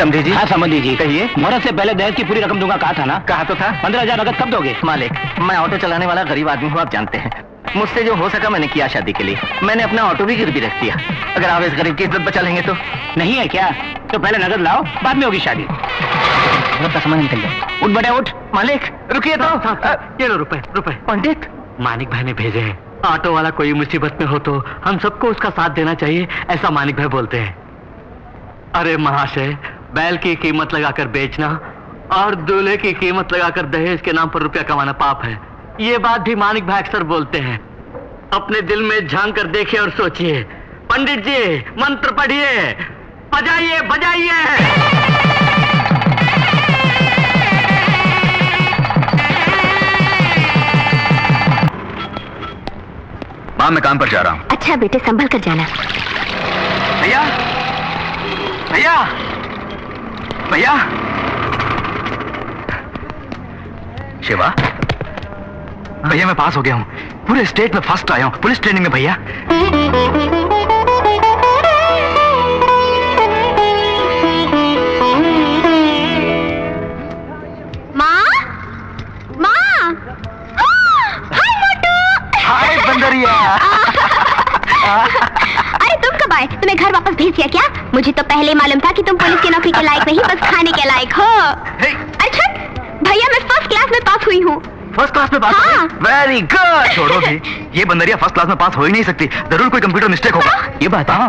समझी जी? हाँ समझी जी। कहिए। मुहूर्त से पहले दहेज की पूरी रकम दूंगा, कहा था ना? कहा तो था। 15,000 नगद कब दोगे? मालिक, मैं ऑटो चलाने वाला गरीब आदमी हूँ, आप जानते हैं। मुझसे जो हो सका मैंने किया शादी के लिए। मैंने अपना ऑटो भी गिरवी रख दिया। अगर आप इस गरीब की इज्जत बचा लेंगे तो। नहीं है क्या? तो पहले नगद लाओ, बाद में होगी शादी। का सामान निकल जाए। उठ बड़े उठ। मालिक रुकिए तो। ये लो रुपए। पंडित, मानिक भाई ने भेजे हैं। ऑटो वाला कोई मुसीबत में हो तो हम सबको उसका साथ देना चाहिए, ऐसा मानिक भाई बोलते हैं। अरे महाशय, बैल की कीमत लगाकर बेचना और दूल्हे की कीमत लगाकर दहेज के नाम पर रुपया कमाना पाप है। ये बात भी मानिक भाई अक्सर बोलते हैं। अपने दिल में झांक कर देखिए और सोचिए। पंडित जी मंत्र पढ़िए, बजाइए बजाइए। माँ मैं काम पर जा रहा हूँ। अच्छा बेटे, संभल कर जाना। भैया भैया भैया, शिवा भैया मैं पास हो गया हूँ। पूरे स्टेट में फर्स्ट आया हूँ पुलिस ट्रेनिंग में भैया। हाय बंदरिया। अरे तुम कब आए? तुम्हें घर वापस भेज दिया क्या? मुझे तो पहले मालूम था कि तुम पुलिस की नौकरी के लायक नहीं, बस खाने के लायक हो। अच्छा भैया, मैं फर्स्ट क्लास में पास हुई हूँ। फर्स्ट क्लास में पास? हाँ। Very good. छोड़ो भी, ये बंदरिया फर्स्ट क्लास में पास हो ही नहीं सकती। जरूर कोई कंप्यूटर मिस्टेक होगा। ये बात है।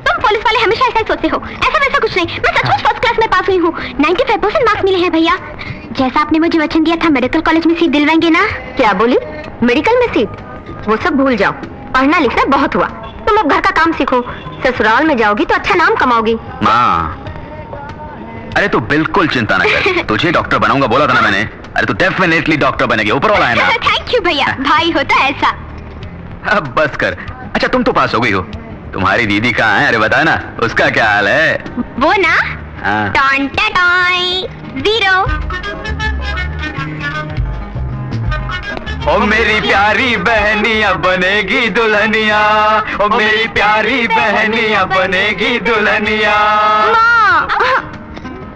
तुम पुलिस वाले हमेशा ऐसा ही सोचते हो। ऐसा वैसा कुछ नहीं, मैं सचमुच फर्स्ट क्लास में पास हुई हूँ। 95% मार्क्स मिले हैं भैया। जैसा आपने मुझे वचन दिया था, मेडिकल कॉलेज में सीट दिलवाएंगे ना? क्या बोली? मेडिकल में सीट? वो सब भूल जाओ, पढ़ना लिखना बहुत हुआ। तुम अब घर का काम सीखो। ससुराल में जाओगी तो अच्छा नाम कमाओगी। माँ अरे तू बिल्कुल चिंता न कर, तुझे डॉक्टर बनाऊंगा बोला था ना मैंने। अरे तू डेफिनेटली डॉक्टर बनेगी, ऊपर वाला है ना। थैंक यू भैया, भाई होता ऐसा। अब बस कर। अच्छा तुम तो पास हो गई हो, तुम्हारी दीदी कहाँ है? अरे बता ना, उसका क्या हाल है? वो ना हाँ। Ton toy 0। ओ मेरी प्यारी बहनिया बनेगी दुल्हनिया, ओ मेरी प्यारी बहनिया बनेगी दुल्हनिया। माँ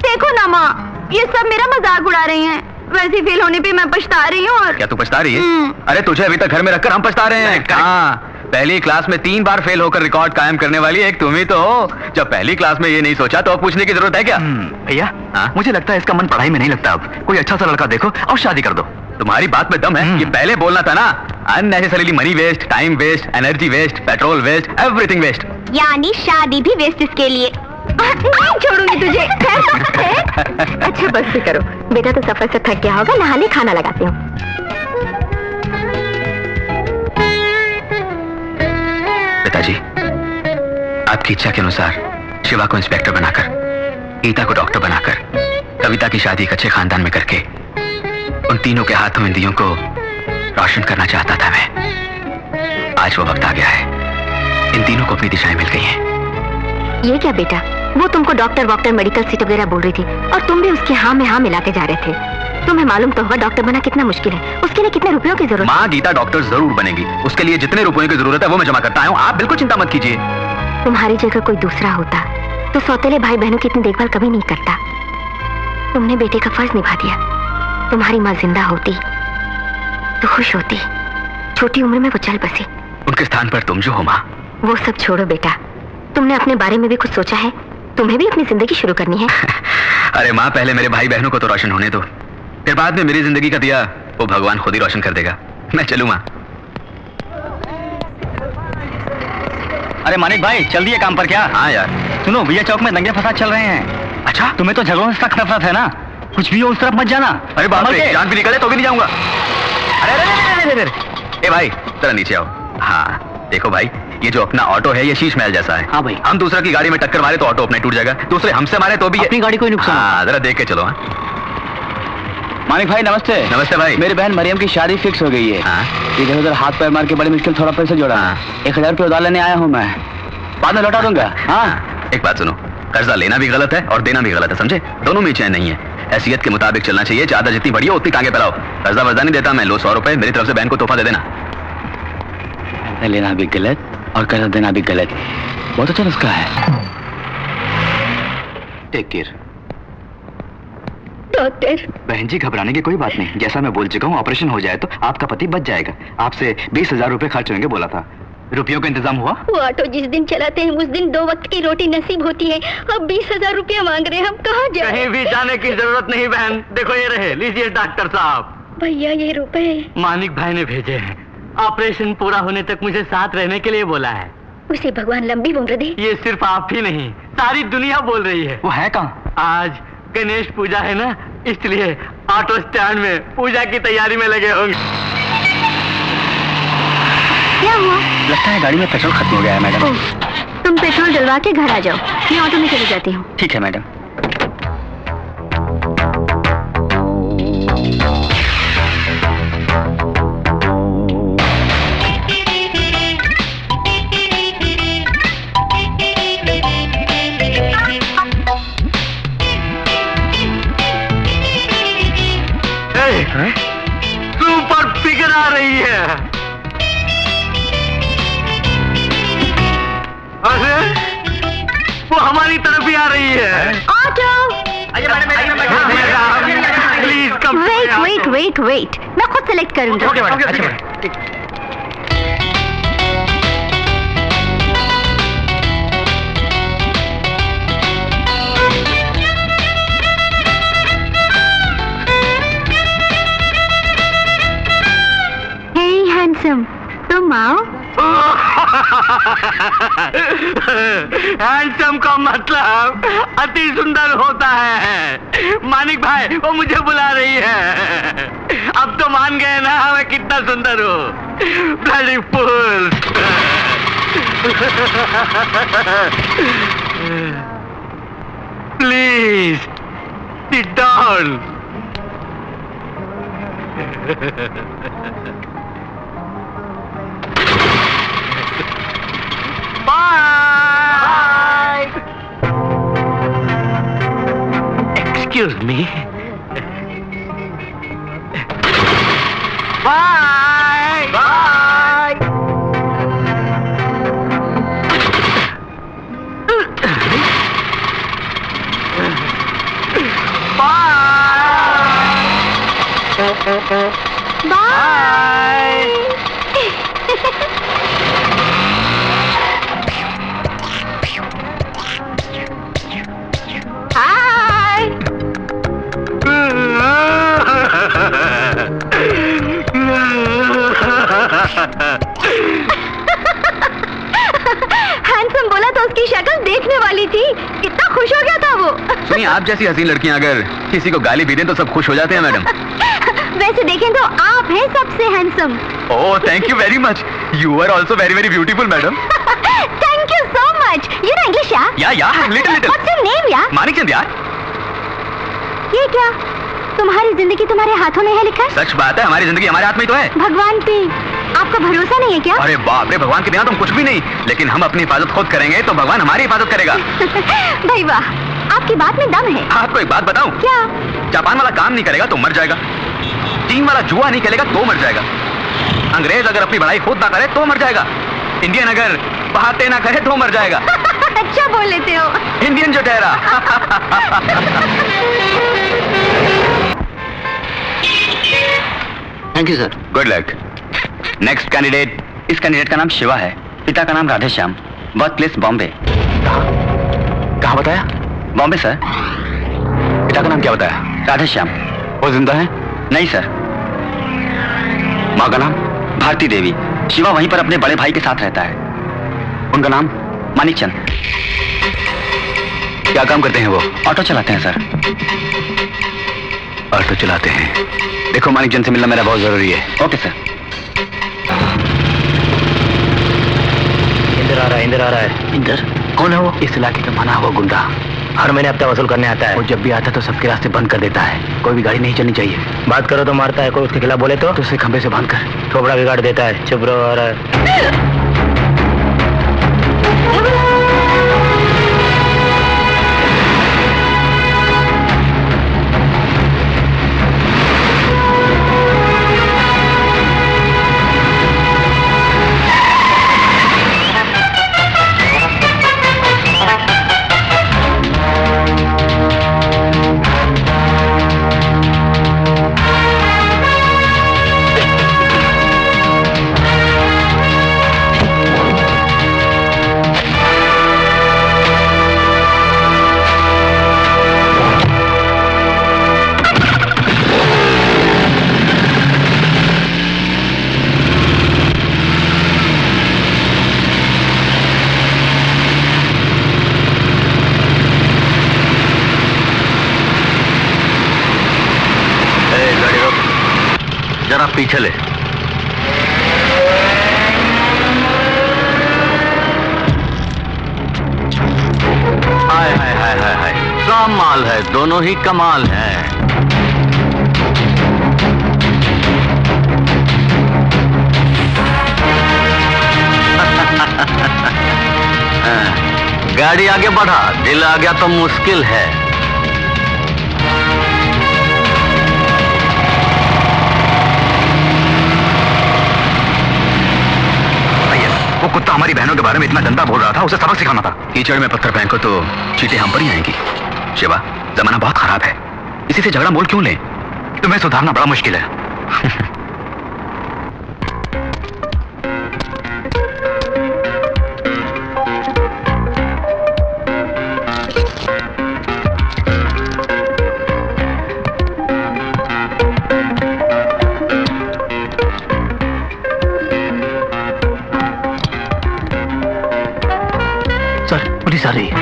देखो ना माँ, ये सब मेरा मजाक उड़ा रही हैं। वैसी फील होने पे मैं पछता रही हूँ। और क्या तू पछता रही है? अरे तुझे अभी तक घर में रखकर हम पछता रहे हैं। हाँ, पहली क्लास में 3 बार फेल होकर रिकॉर्ड कायम करने वाली एक तुम ही तो हो। जब पहली क्लास में ये नहीं सोचा तो अब पूछने की जरूरत है क्या? भैया मुझे लगता है इसका मन पढ़ाई में नहीं लगता। अब कोई अच्छा सा लड़का देखो और शादी कर दो। तुम्हारी बात में दम है, ये पहले बोलना था ना। Unnecessarily money waste, time waste, energy waste, petrol waste, everything waste. यानी शादी भी वेस्ट इसके लिए। नहीं छोड़ूंगी तुझे। अच्छा बस भी करो बेटा, तो सफर से थक गया होगा, नहाने खाना लगाती हूँ। पिताजी आपकी इच्छा के अनुसार शिवा को इंस्पेक्टर बनाकर, गीता को डॉक्टर बनाकर, कविता की शादी एक अच्छे खानदान में करके उन तीनों के हाथों इन दियों को रोशन करना चाहता था मैं। आज वो वक्त आ गया है, इन तीनों को अपनी दिशाएं मिल गई हैं। ये क्या बेटा, वो तुमको डॉक्टर वॉक्टर मेडिकल सीट वगैरह बोल रही थी और तुम भी उसके हाँ में हाँ मिलाते जा रहे थे। तुम्हें मालूम तो होगा डॉक्टर बना कितना मुश्किल है, उसके लिए कितने रुपयों की जरूरत। माँ गीता डॉक्टर जरूर बनेगी, उसके लिए जितने रुपयों की जरूरत है वो मैं जमा करता हूँ, आप बिल्कुल चिंता मत कीजिए। तुम्हारी जगह कोई दूसरा होता तो सौतेले भाई बहनों की इतनी देखभाल कभी नहीं करता। तुमने बेटे का फर्ज निभा दिया। तुम्हारी माँ जिंदा होती तो खुश होती। छोटी उम्र में वो चल बसी। उनके स्थान पर तुम जो हो माँ। वो सब छोड़ो बेटा, तुमने अपने बारे में भी कुछ सोचा है? तुम्हें भी अपनी जिंदगी शुरू करनी है। अरे माँ पहले मेरे भाई बहनों को तो रोशन होने दो, फिर बाद में मेरी जिंदगी का दिया वो भगवान खुद ही रोशन कर देगा। मैं चलूँ माँ। अरे मानिक भाई चल दिए काम पर क्या? हाँ यार। सुनो भैया चौक में दंगे फसाद चल रहे हैं। अच्छा तुम्हें तो झगड़ों से सख्त नफरत है ना, कुछ भी हो उस तरफ मत जाना। अरे बाप रे, जान भी निकले तो भी नहीं जाऊंगा। अरे अरे अरे ए भाई जरा नीचे आओ। हाँ देखो भाई, ये जो अपना ऑटो है ये शीश महल जैसा है। हाँ भाई। हम दूसरा की गाड़ी में टक्कर मारे तो ऑटो अपने टूट जाएगा, दूसरे हमसे मारे तो भी अपनी गाड़ी कोई नुकसान। हाँ जरा देख के चलो। हाँ मानिक भाई नमस्ते। नमस्ते भाई। मेरी बहन मरियम की शादी फिक्स हो गई है। हाँ? इधर उधर हाथ पैर मार के बड़ी मुश्किल थोड़ा पैसा जोड़ा। 1000 रुपये उधार लेने आया हूँ मैं, बाद में लौटा दूंगा। हाँ एक बात सुनो, कर्जा लेना भी गलत है और देना भी गलत है, समझे? दोनों में चैन नहीं है। हैसियत के मुताबिक चलना चाहिए, ज्यादा जितनी बड़ी हो उतनी टांगे फैलाओ। कर्जा वर्जा नहीं देता मैं, लो 100 रुपए मेरी तरफ से बहन को तोहफा दे देना। लेना भी गलत और कर्जा देना भी गलत, बहुत अच्छा नुस्खा है। Take care. डॉक्टर। बहन जी घबराने की कोई बात नहीं, जैसा मैं बोल चुका हूँ ऑपरेशन हो जाए तो आपका पति बच जाएगा। आपसे 20,000 रुपए खर्च होंगे बोला था। रुपयों का इंतजाम हुआ? वो ऑटो जिस दिन चलाते हैं उस दिन 2 वक्त की रोटी नसीब होती है। अब 20,000 रुपया मांग रहे हैं, हम कहाँ जाए? कहीं भी जाने की जरूरत नहीं बहन, देखो ये रहे, लीजिए डॉक्टर साहब। भैया ये रुपए मानिक भाई ने भेजे हैं, ऑपरेशन पूरा होने तक मुझे साथ रहने के लिए बोला है। उसे भगवान लंबी उम्र दे। ये सिर्फ आप ही नहीं, सारी दुनिया बोल रही है। वो है कहाँ? आज गणेश पूजा है ना, इसलिए ऑटो स्टैंड में पूजा की तैयारी में लगे होंगे। क्या हुआ? लगता है गाड़ी में पेट्रोल खत्म हो गया है मैडम। ओह, तुम पेट्रोल डलवा के घर आ जाओ, मैं ऑटो में चली जाती हूँ। ठीक है मैडम। सुपर फिगर आ रही है। अरे वो हमारी तरफ ही आ रही है। ऑटो! Please come. वेट, मैं खुद सेलेक्ट करूंगी। हे हैंडसम, तुम आओ। हैंडसम का मतलब अति सुंदर होता है। मानिक भाई वो मुझे बुला रही है। अब तो मान गए ना मैं कितना सुंदर हूँ। Bloody fool. Please sit down. Bye. Excuse me. Bye. Bye. Bye. Hi. Handsome बोला तो उसकी शक्ल देखने वाली थी, कितना खुश हो गया था वो। सुनिए, आप जैसी हसीन लड़कियां अगर किसी को गाली भी दें तो सब खुश हो जाते हैं मैडम। वैसे देखें तो आप हैं सबसे handsome. Oh thank you very much. You are also very very beautiful madam. Thank you so much. You know English या little little. What's your name यार? मानिकचंद यार। ये क्या, तुम्हारी जिंदगी तुम्हारे हाथों में है लिखा है? सच बात है, हमारी जिंदगी हमारे हाथ में ही तो है। भगवान पे आपका भरोसा नहीं है क्या? अरे बाप रे, भगवान के बिना तुम कुछ भी नहीं, लेकिन हम अपनी हिफाजत खुद करेंगे तो भगवान हमारी हिफाजत करेगा। भाई वाह, आपकी बात में दम है। आपको एक बात बताऊं? क्या? जापान वाला काम नहीं करेगा तो मर जाएगा, चीन वाला जुआ नहीं खेलेगा तो मर जाएगा, अंग्रेज अगर अपनी बड़ाई खुद ना करे तो मर जाएगा, इंडियन अगर बातें ना करे तो मर जाएगा। अच्छा बोल लेते हो। इंडियन जो ठहरा। Thank you sir. Good luck. Next candidate. इस कैंडिडेट का नाम शिवा है, पिता का नाम राधेश्याम, बर्थ प्लेस बॉम्बे। कहाँ बताया? बॉम्बे सर। पिता का नाम क्या बताया? राधेश्याम। वो जिंदा है? नहीं सर। माँ का नाम? भारती देवी। शिवा वहीं पर अपने बड़े भाई के साथ रहता है। उनका नाम? मानिकचंद। क्या काम करते हैं वो? ऑटो चलाते हैं सर। ऑटो चलाते हैं। देखो मानिकचंद से मिलना मेरा बहुत जरूरी है। Okay sir. इंदर आ रहा है। इंदर? कौन है वो? इस इलाके का माना हुआ गुंडा, हर महीने हफ्ता वसूल करने आता वो है। जब भी आता है तो सबके रास्ते बंद कर देता है। कोई भी गाड़ी नहीं चलनी चाहिए। बात करो तो मारता है, कोई उसके खिलाफ बोले तो उसे खंबे से बांध कर थोबड़ा बिगाड़ देता है। चुप रहो। आ रहा है। पीछे ले। हाय हाय हाय हाय हाय, कमाल है, दोनों ही कमाल है। गाड़ी आगे बढ़ा, दिल आ गया तो मुश्किल है। वो कुत्ता हमारी बहनों के बारे में इतना गंदा बोल रहा था, उसे सबक सिखाना था। कीचड़ में पत्थर फेंको तो चींटी हम पर ही आएंगी। शिवा, जमाना बहुत खराब है, इसी से झगड़ा मोल क्यों ले? तुम्हें सुधारना बड़ा मुश्किल है। सर, पुलिस आ रही है।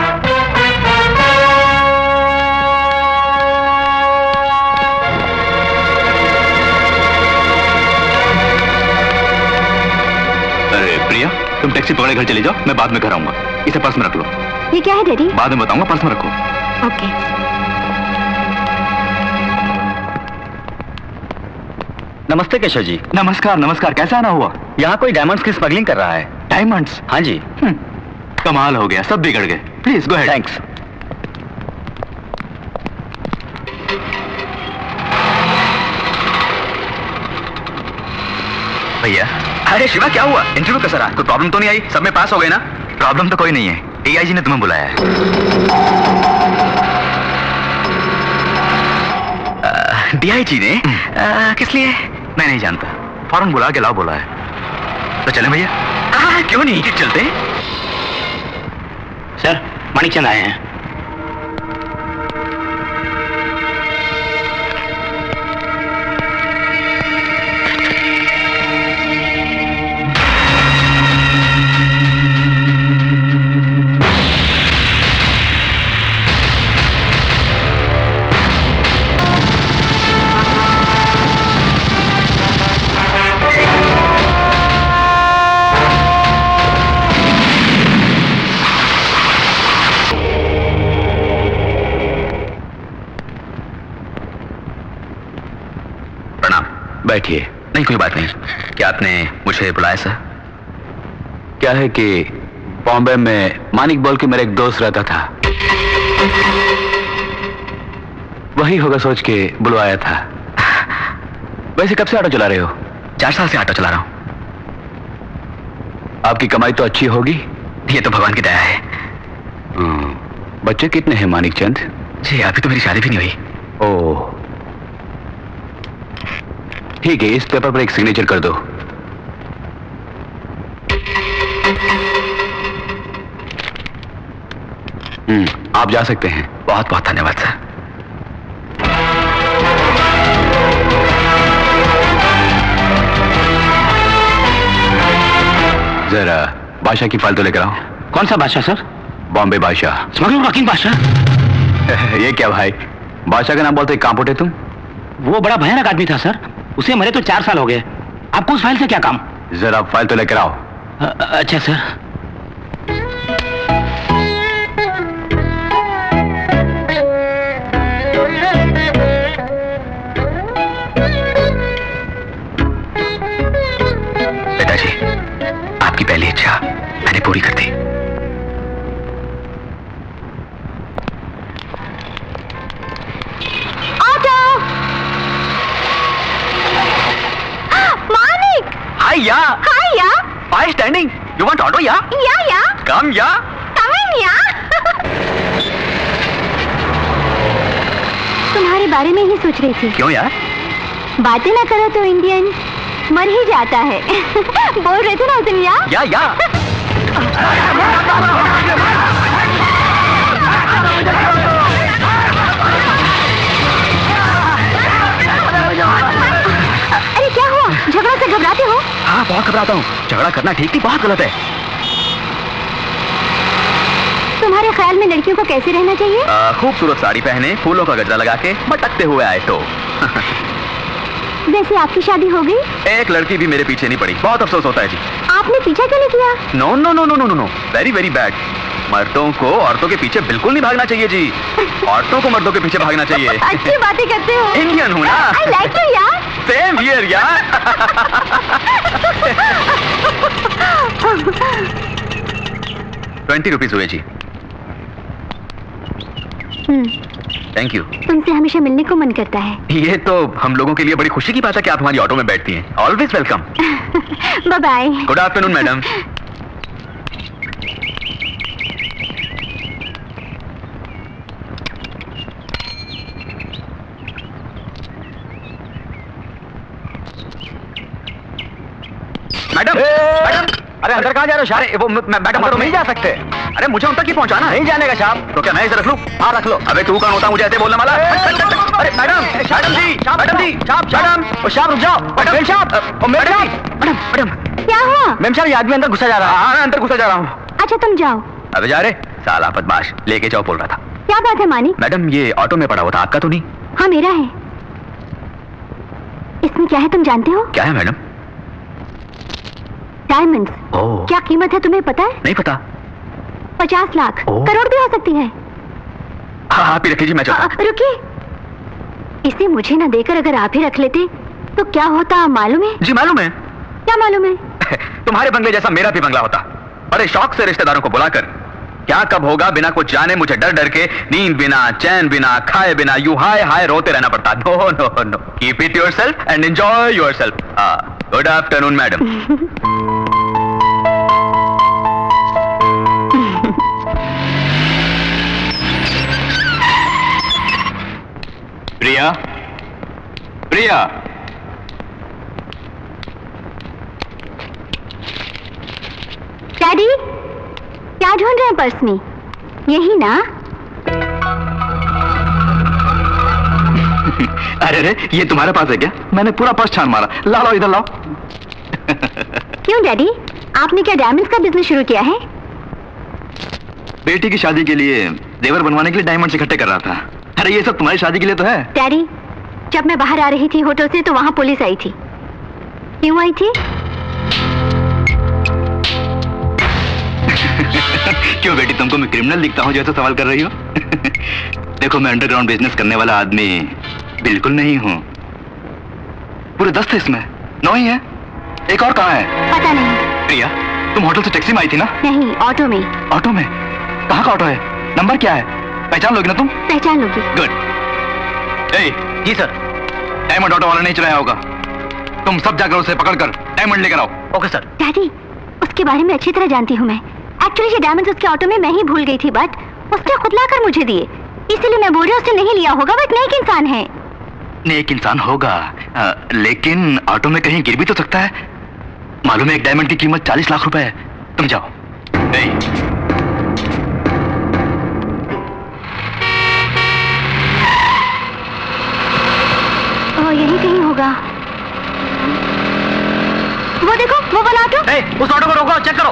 अरे प्रिया, तुम टैक्सी पकड़े घर चले जाओ, मैं बाद में घर आऊंगा। इसे पर्स में रख लो। ये क्या है डैडी? बाद में बताऊंगा, पर्स में रखो। ओके। नमस्ते केशव जी। नमस्कार नमस्कार, कैसा आना हुआ? यहाँ कोई डायमंड्स की स्मगलिंग कर रहा है। डायमंड्स? हाँ जी। कमाल हो गया, सब बिगड़ गए। Please go ahead. थैंक्स। भैया, अरे शिवा क्या हुआ? इंटरव्यू कैसा रहा? कोई प्रॉब्लम तो नहीं आई? सब में पास हो गए ना? प्रॉब्लम तो कोई नहीं है, डीआईजी ने तुम्हें बुलाया है। डीआईजी ने? किस लिए? मैं नहीं जानता, फौरन बुला के लाओ बोला है। तो चलें भैया? क्यों नहीं, चलते। सर, माणिकचंद आए हैं। बैठिए। नहीं कोई बात नहीं। क्या आपने मुझे बुलाया सर? क्या है कि बॉम्बे में मानिक बोल के मेरा एक दोस्त रहता था, वही होगा सोच के बुलवाया था। वैसे कब से ऑटो चला रहे हो? 4 साल से ऑटो चला रहा हूं। आपकी कमाई तो अच्छी होगी। ये तो भगवान की दया है। बच्चे कितने हैं मानिकचंद? जी अभी तो मेरी शादी भी नहीं हुई। ओह ठीक है, इस पेपर पर एक सिग्नेचर कर दो। आप जा सकते हैं। बहुत बहुत धन्यवाद सर। जरा बादशाह की फाइल तो लेकर आओ। कौन सा बादशाह सर? बॉम्बे बादशाह। स्मगलर रॉकिंग बादशाह? ये क्या भाई, बादशाह का नाम बोलते कहां पहुंचे तुम? वो बड़ा भयानक आदमी था सर, उसे मरे तो 4 साल हो गए। आपको उस फाइल से क्या काम? जरा फाइल तो लेकर आओ। अच्छा सर। पिताजी, आपकी पहली इच्छा मैंने पूरी कर दी। Hi, yeah. Why standing? You want auto, yeah? Yeah. Come, yeah. Come in, yeah. तुम्हारे बारे में ही सोच रही थी। क्यों यार? बातें ना करो तो इंडियन मर ही जाता है। बोल रहे थे ना उस दिन, या? या। अरे क्या हुआ? झगड़ा से घबराते हो? हाँ बहुत घबराता हूँ। झगड़ा करना ठीक नहीं, बहुत गलत है। तुम्हारे ख्याल में लड़कियों को कैसे रहना चाहिए? खूबसूरत साड़ी पहने, फूलों का गजरा लगा के, मटकते हुए आए तो। वैसे आपकी शादी हो गई? एक लड़की भी मेरे पीछे नहीं पड़ी, बहुत अफसोस होता है जी। आपने पीछा क्यों नहीं किया? No no no no no no no, very very bad. मर्दों को औरतों के पीछे बिल्कुल नहीं भागना चाहिए जी। औरतों को मर्दों के पीछे भागना चाहिए। अच्छी बातें करते हो। इंडियन हूँ ना। आई लाइक यू यार। सेम हियर यार। 20 रुपीज हुए जी। Thank you. तुमसे हमेशा मिलने को मन करता है। ये तो हम लोगों के लिए बड़ी खुशी की बात है कि आप हमारी ऑटो में बैठती हैं। Always welcome. Bye bye. Good afternoon madam. Madam madam, अरे अंदर कहाँ जा रहे हो? अरे वो मैडम अंदर नहीं जा सकते। अरे मुझे उन तक ही पहुंचाना है। नहीं जाने का साहब। तो क्या मैं इसे रख लूं? हाँ रख लो। अबे तू कौन होता मुझे ऐसे बोलने वाला? अरे मैडम मैडम जी मैडम जी मैडम साहब रुक जाओ। मेम साहब, मैडम मैडम क्या हुआ? मेम साहब, ये आदमी अंदर घुसा जा रहा है। हाँ अंदर घुसा जा रहा हूँ। अच्छा तुम जाओ। अबे जा रे साला बदमाश, लेके जाओ बोल रहा था। क्या बात है मानिक? मैडम ये ऑटो में पड़ा हुआ था, आपका तो नहीं? हाँ मेरा है। इसमें क्या है तुम जानते हो? क्या है मैडम? डायमंड्स। ओह क्या कीमत है तुम्हें पता है? नहीं पता। 50 लाख, ओह। करोड़ भी हो सकती है। हाँ आप ही रखिए जी, मैं चलता हूँ। रुकिए, इसे मुझे ना देकर अगर आप ही रख लेते तो क्या होता मालूम है? जी मालूम है। क्या मालूम है? तुम्हारे बंगले जैसा मेरा भी बंगला होता। बड़े शौक से रिश्तेदारों को बुलाकर, क्या कब होगा बिना कुछ जाने मुझे डर डर के, नींद बिना, चैन बिना, खाए बिना, यूं हाय हाय रोते रहना पड़ता। No no no, keep it yourself and enjoy yourself. Good afternoon madam. Priya, Priya, daddy, क्या ढूंढ रहे हैं पर्स में? यही ना? अरे अरे ये तुम्हारे पास है क्या? मैंने पूरा पर्स छान मारा। लाओ इधर लाओ। क्यों डैडी, आपने क्या डायमंड्स का बिजनेस शुरू किया है? बेटी की शादी के लिए जेवर बनवाने के लिए डायमंड्स इकट्ठे कर रहा था। अरे ये सब तुम्हारी शादी के लिए तो है। डैडी, जब मैं बाहर आ रही थी होटल से तो वहां पुलिस आई थी। क्यों आई थी? क्यों बेटी, तुमको मैं क्रिमिनल दिखता हूँ जैसा सवाल कर रही हो? देखो मैं अंडरग्राउंड बिजनेस करने वाला आदमी बिल्कुल नहीं हूँ। पूरे 10 थे इसमें, 9 ही है। एक और कहाँ है? पता नहीं। प्रिया, तुम होटल से टैक्सी में आई थी ना? नहीं, ऑटो में। ऑटो में? कहाँ का ऑटो है? नंबर क्या है? पहचान लोगी ना तुम? पहचान लोगी। गुड। जी सर। डायमंड ऑटो वाला नहीं चलाया होगा। तुम सब जाकर उसे पकड़कर डायमंड लेकर आओ। Okay sir. डैडी, उसके बारे में अच्छी तरह जानती हूँ मैं। एक्चुअली ये डायमंड्स उसके ऑटो में मैं ही भूल गई थी, बट उसने खुद लाकर मुझे दिए। इसीलिए मैं बोल रही हूँ उसने नहीं लिया होगा, बट नेक इंसान है। नेक इंसान होगा, लेकिन ऑटो में कहीं गिर भी तो सकता है। मालूम है एक डायमंड की कीमत 40 लाख रुपए है। तुम जाओ। यही कहीं होगा। वो देखो, वो वाला ऑटो। उस ऑटो को रोको, चेक करो।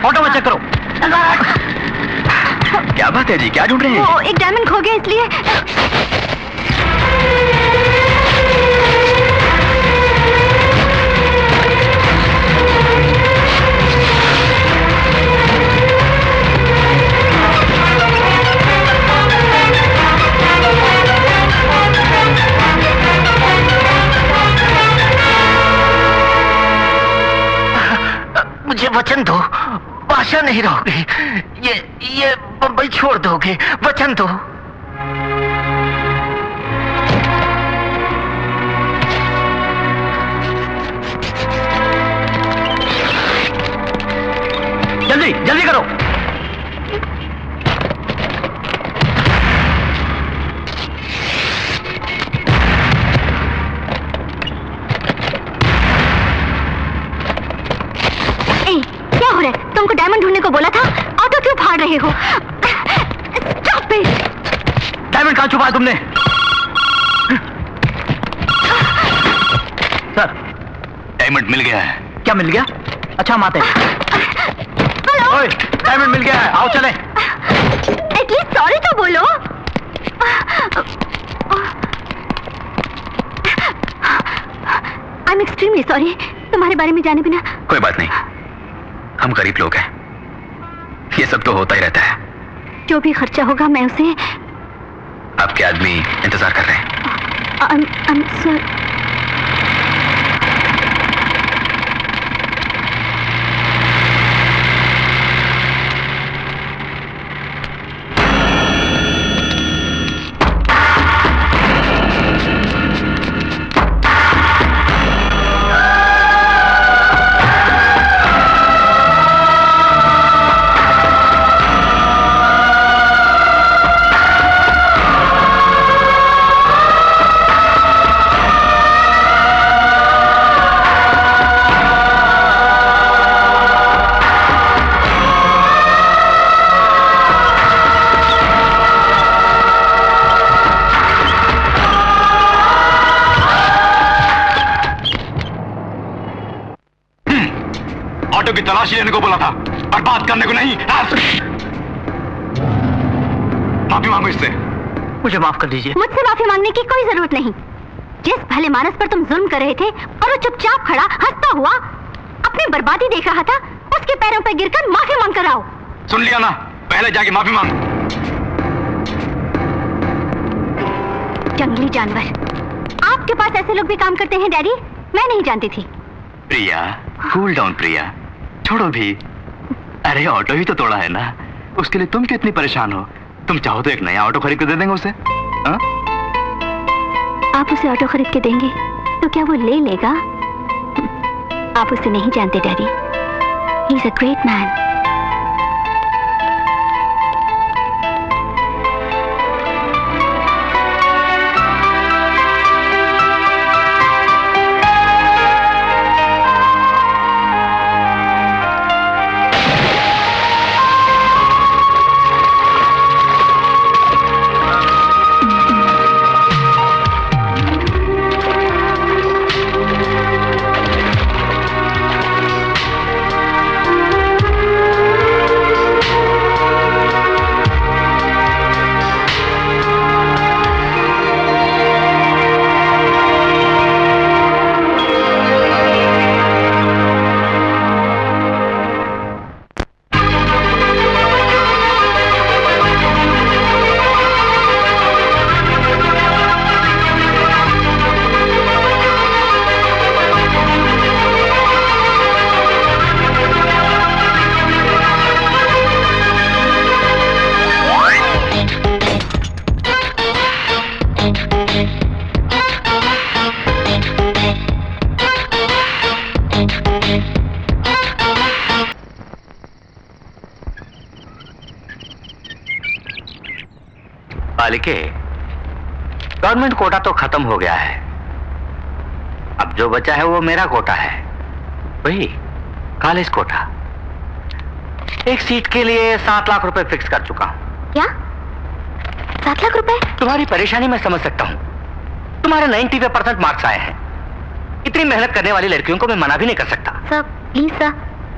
ऑटो में चेक करो। क्या बात है जी, क्या ढूंढ रहे हैं? वो एक डायमंड खो गया इसलिए। मुझे वचन दो, भाषा नहीं रहोगे। ये बम्बई छोड़ दोगे, वचन दो। जल्दी जल्दी करो। क्या हो रहा है? तुमको डायमंड ढूंढने को बोला था, ऑटो क्यों फाड़ रहे हो? Stop it! डायमंड कहाँ छुपाया तुमने? सर, डायमंड मिल गया है। क्या मिल गया? अच्छा हम आते हैं। ओए, डायमंड मिल गया है, आओ चले। एटलीस्ट सॉरी तो बोलो। आई एम एक्सट्रीमली सॉरी, तुम्हारे बारे में जाने बिना। कोई बात नहीं, हम गरीब लोग हैं, ये सब तो होता ही रहता है। जो भी खर्चा होगा मैं उसे। आपके आदमी इंतजार कर रहे हैं। I'm sorry. ऑटो की तलाशी लेने को बोला था और बात करने को नहीं। माफी मांगो इससे। मुझे माफ कर दीजिए। मुझसे माफी मांगने की कोई जरूरत नहीं। जिस भले मानस पर तुम जुल्म कर रहे थे और वो चुपचाप खड़ा हंसता हुआ अपनी बर्बादी देख रहा था, उसके पैरों पर गिरकर माफी मांग कर आओ। सुन लिया ना, पहले जाके माफी मांग। जंगली जानवर, आपके पास ऐसे लोग भी काम करते हैं डैडी? मैं नहीं जानती थी। प्रिया, कूल डाउन प्रिया, छोड़ो भी। अरे ऑटो ही तो तोड़ा है ना, उसके लिए तुम क्यों इतनी परेशान हो? तुम चाहो तो एक नया ऑटो खरीद कर दे देंगे उसे। हा? आप उसे ऑटो खरीद के देंगे तो क्या वो ले लेगा? आप उसे नहीं जानते daddy, he is a great man. बालिके, गवर्नमेंट कोटा तो खत्म हो गया है। अब जो बचा है वो मेरा कोटा है, वही कॉलेज कोटा। एक सीट के लिए 7 लाख रुपए फिक्स कर चुका हूं। क्या? 7 लाख रुपए? तुम्हारी परेशानी मैं समझ सकता हूं। तुम्हारे 95% मार्क्स आए हैं। इतनी मेहनत करने वाली लड़कियों को मैं मना भी नहीं कर सकता। सर प्लीज सर,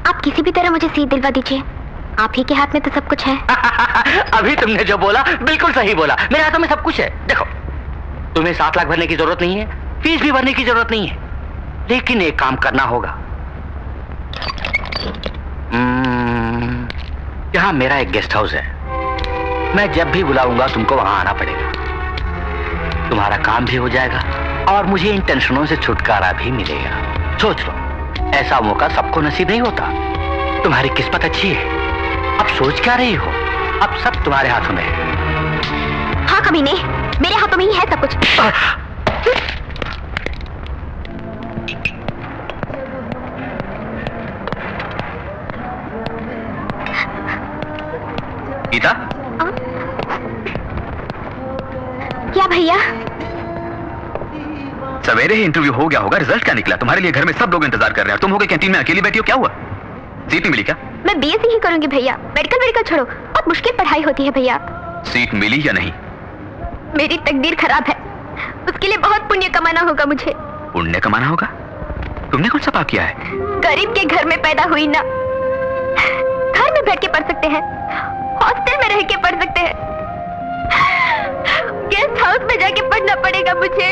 आप किसी भी तरह मुझे सीट दिलवा दीजिए। आप ही के हाथ में तो सब कुछ है। अभी तुमने जो बोला बिल्कुल सही बोला, मेरे हाथों में सब कुछ है। देखो, तुम्हें 7 लाख भरने की जरूरत नहीं है, फीस भी भरने की जरूरत नहीं है, लेकिन एक काम करना होगा। यहाँ मेरा एक गेस्ट हाउस है, मैं जब भी बुलाऊंगा तुमको वहां आना पड़ेगा। तुम्हारा काम भी हो जाएगा और मुझे इन टेंशनों से छुटकारा भी मिलेगा। सोच लो, ऐसा मौका सबको नसीब नहीं होता। तुम्हारी किस्मत अच्छी है। अब सोच क्या रही हो? अब सब तुम्हारे हाथों में है। हाँ कमीने, मेरे हाथों में ही है सब कुछ। गीता, क्या भैया? सवेरे ही इंटरव्यू हो गया होगा, रिजल्ट क्या निकला? तुम्हारे लिए घर में सब लोग इंतजार कर रहे हैं, तुम हो गए कैंटीन में अकेली बैठी हो, क्या हुआ? सीट नहीं मिली क्या? मैं बीएससी ही करूंगी भैया, मेडिकल छोड़ो, बहुत मुश्किल पढ़ाई होती है भैया। सीट मिली या नहीं? मेरी तकदीर खराब है, उसके लिए बहुत पुण्य कमाना होगा मुझे। पुण्य कमाना होगा? तुमने कौन सा पाप किया है? गरीब के घर में पैदा हुई ना, घर में बैठ के पढ़ सकते हैं, हॉस्टल में रह के पढ़ सकते हैं, गेस्ट हाउस में जाके पढ़ना पड़ेगा मुझे।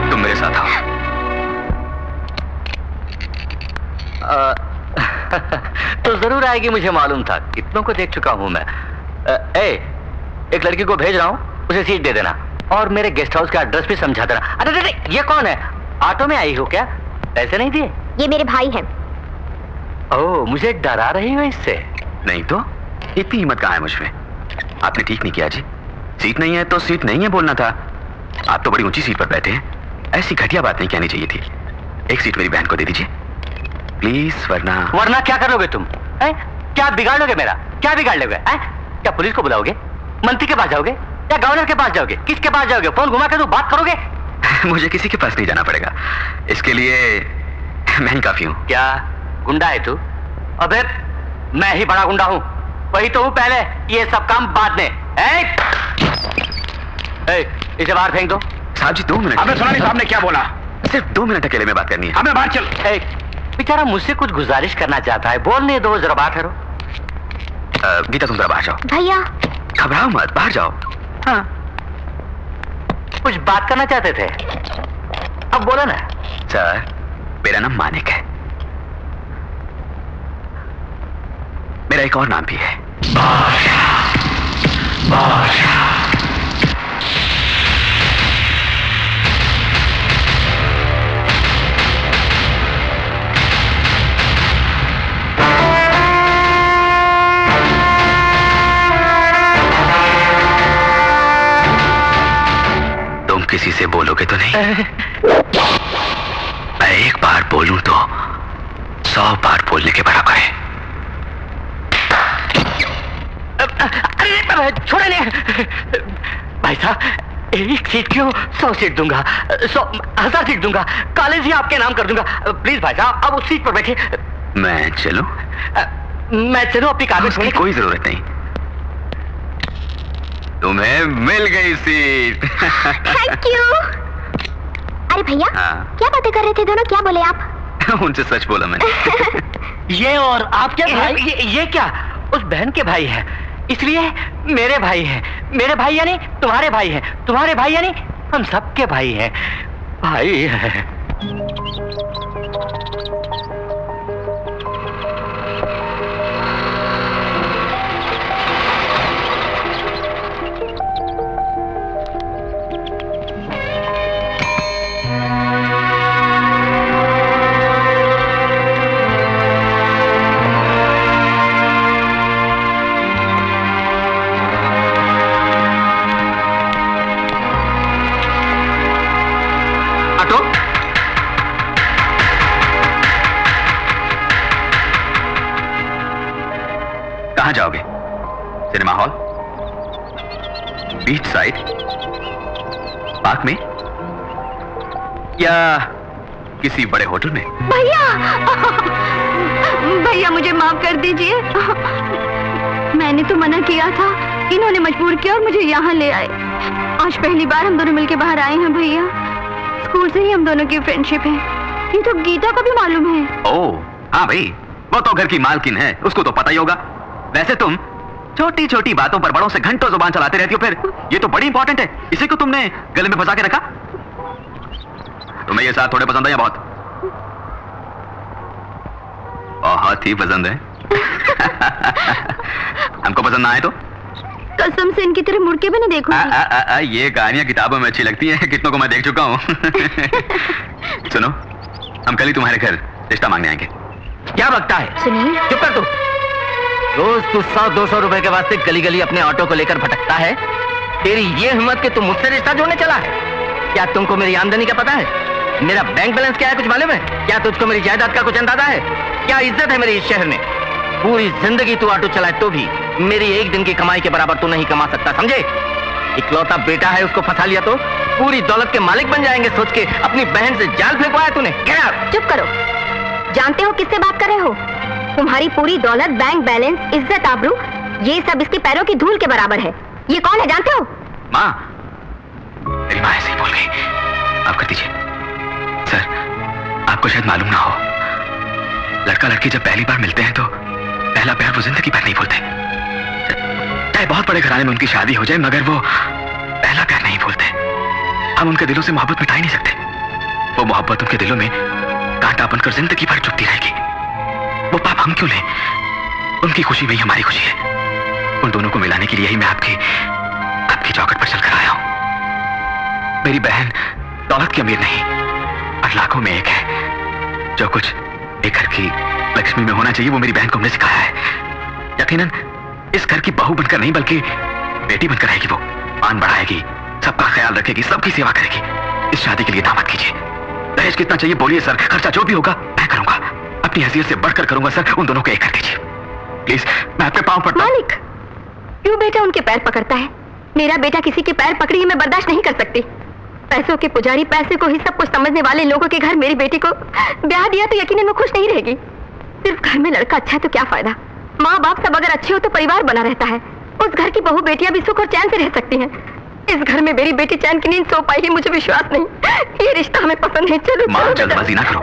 तुम मेरे साथ आओ। तो जरूर आएगी, मुझे मालूम था, कितनों को देख चुका हूं मैं। एक लड़की को भेज रहा हूं, उसे सीट दे देना और मेरे गेस्ट हाउस का एड्रेस भी समझा देना। अरे अरे ये कौन है? ऑटो में आई हो क्या? पैसे नहीं दिए? ये मेरे भाई हैं। ओह, मुझे डरा रही हो इससे? नहीं तो इतनी हिम्मत कहाँ है मुझमें? आपने ठीक नहीं किया जी। सीट नहीं है तो सीट नहीं है बोलना था। आप तो बड़ी ऊंची सीट पर बैठे हैं, ऐसी घटिया बात नहीं कहनी चाहिए थी। एक सीट मेरी बहन को दे दीजिए प्लीज, वरना क्या करोगे तुम? क्या बिगाड़ लोगे मेरा? क्या बिगाड़ लोगे? क्या पुलिस को बुलाओगे? मंत्री के पास जाओगे या गवर्नर के पास जाओगे? किसके पास जाओगे? फोन घुमा के तो बात करोगे? मुझे किसी के पास नहीं जाना पड़ेगा, इसके लिए मैं ही काफी हूँ। क्या गुंडा है तू? अबे मैं ही बड़ा गुंडा हूँ, वही तो हूँ पहले, ये सब काम बाद में। इसे बाहर फेंक दो। साहब जी 2 मिनट। आपने सुना नहीं साहब ने क्या बोला? सिर्फ 2 मिनट अकेले में बात करनी है। हमें बाहर चल। बेचारा मुझसे कुछ गुजारिश करना चाहता है, बोलने दो, जरा बात करो। गीता तुम जरा बाहर जाओ। भैया घबराओ मत, बाहर जाओ। हाँ, कुछ बात करना चाहते थे, अब बोलो ना। सर मेरा नाम मानिक है, मेरा एक और नाम भी है, बादशाह। बादशाह। किसी से बोलोगे तो नहीं? मैं एक बार बोलूं तो 100 बार बोलने के बराबर है। अरे छोड़े नहीं भाई साहब, एक सीट क्यों, 100 सीट दूंगा, 1000 सीट दूंगा, कॉलेज ही आपके नाम कर दूंगा। प्लीज भाई साहब, अब उस सीट पर बैठे। मैं चलूं? मैं चलूं? अपनी कागज की कोई जरूरत नहीं, तुम्हें मिल गई सीट। Thank you. अरे भैया क्या बातें कर रहे थे दोनों? क्या बोले आप? उनसे सच बोला मैंने। ये और आप क्या भाई? ये क्या? उस बहन के भाई है, इसलिए मेरे भाई हैं। मेरे भाई यानी तुम्हारे भाई हैं, तुम्हारे भाई यानी हम सबके भाई हैं। भाई है। कहां जाओगे? Cinema hall, beach side, park में या किसी बड़े होटल में? भैया भैया मुझे माफ कर दीजिए, मैंने तो मना किया था, इन्होंने मजबूर किया और मुझे यहाँ ले आए। आज पहली बार हम दोनों मिलके बाहर आए हैं भैया। स्कूल से ही हम दोनों की फ्रेंडशिप है, ये तो गीता को भी मालूम है। ओह हाँ भाई, वो तो घर की मालकिन है, उसको तो पता ही होगा। वैसे तुम छोटी छोटी बातों पर बड़ों से घंटों जुबान चलाते रहती हो, फिर ये तो बड़ी इंपॉर्टेंट है, इसे को तुमने गले में फंसा के रखा? तुम्हें ये साथ थोड़े पसंद है या बहुत? बहुत ही पसंद है। हमको पसंद ना आए तो कसम से इनकी तरह मुड़ के भी नहीं देखूंगी। ये कहानियां किताबों में अच्छी लगती हैं, कितनों को मैं देख चुका हूं। सुनो, हम कल ही तुम्हारे घर रिश्ता मांगने आएंगे। क्या बकता है? सुनिए, चुप कर तू। रोज तू 100-200 रुपए के वास्ते गली गली अपने ऑटो को लेकर भटकता है। तेरी ये हिम्मत कि तू मुझसे रिश्ता जोड़ने चला है? क्या तुमको मेरी आमदनी का पता है? मेरा बैंक बैलेंस क्या है कुछ मालूम है? क्या तुझको मेरी जायदाद का कुछ अंदाजा है? क्या इज्जत है मेरी इस शहर में? पूरी जिंदगी तू ऑटो चलाए तो भी मेरी एक दिन की कमाई के बराबर तू नहीं कमा सकता, समझे? इकलौता बेटा है, उसको फंसा लिया तो पूरी दौलत के मालिक बन जाएंगे सोच के अपनी बहन से जाल फेंकवाया तूने। क्या? चुप करो। जानते हो किससे बात कर रहे हो? तुम्हारी पूरी दौलत, बैंक बैलेंस, इज्जत, आबरू, ये सब इसके पैरों की धूल के बराबर है। ये कौन है जानते हो? माँ, मेरी माँ ऐसे ही बोल गई। आप कर दीजिए। सर, आपको शायद मालूम ना हो, लड़का लड़की जब पहली बार मिलते हैं तो पहला प्यार वो जिंदगी भर नहीं भूलते। चाहे बहुत बड़े घराने में उनकी शादी हो जाए, मगर वो पहला प्यार नहीं भूलते। हम उनके दिलों से मोहब्बत मिटा ही नहीं सकते। वो मोहब्बत उनके दिलों में कांटा बनकर जिंदगी भर चुभती रहेगी। वो पाप हम क्यों लें? उनकी खुशी में ही हमारी खुशी है। उन दोनों को मिलाने के लिए ही मैं आपकी चौखट पर चलकर आया हूं। मेरी बहन दौलत की अमीर नहीं, और लाखों में एक है। जो कुछ एक घर की लक्ष्मी में होना चाहिए वो मेरी बहन को हमने सिखाया है। यकीनन इस घर की बहू बनकर नहीं बल्कि बेटी बनकर रहेगी। वो मान बढ़ाएगी, सबका ख्याल रखेगी, सबकी सेवा करेगी। इस शादी के लिए दामाद कीजिए। दहेज कितना चाहिए बोलिए सर, खर्चा जो भी होगा मैं करूंगा। अपनी हैसियत से बढ़कर करूंगा सर। उन दोनों को एक कर दीजिए प्लीज, मैं आपके पांव पड़ता हूं। मालिक, क्यों बेटा उनके पैर पकड़ता है? मेरा बेटा किसी के पैर पकड़ी मैं बर्दाश्त नहीं कर सकती। पैसों के पुजारी, पैसे को ही सब कुछ समझने वाले लोगों के घर मेरी बेटी को ब्याह दिया तो यकीनन वो खुश नहीं रहेगी। सिर्फ घर में लड़का अच्छा है तो क्या फायदा? माँ बाप सब अगर अच्छे हो तो परिवार बना रहता है। उस घर की बहू बेटियां भी सुख और चैन से रह सकती हैं। इस घर में मेरी बेटी चैन की नींद सो पाएगी, मुझे विश्वास नहीं। ये रिश्ता हमें पसंद नहीं। चलो माँ, जल्दबाजी ना करो।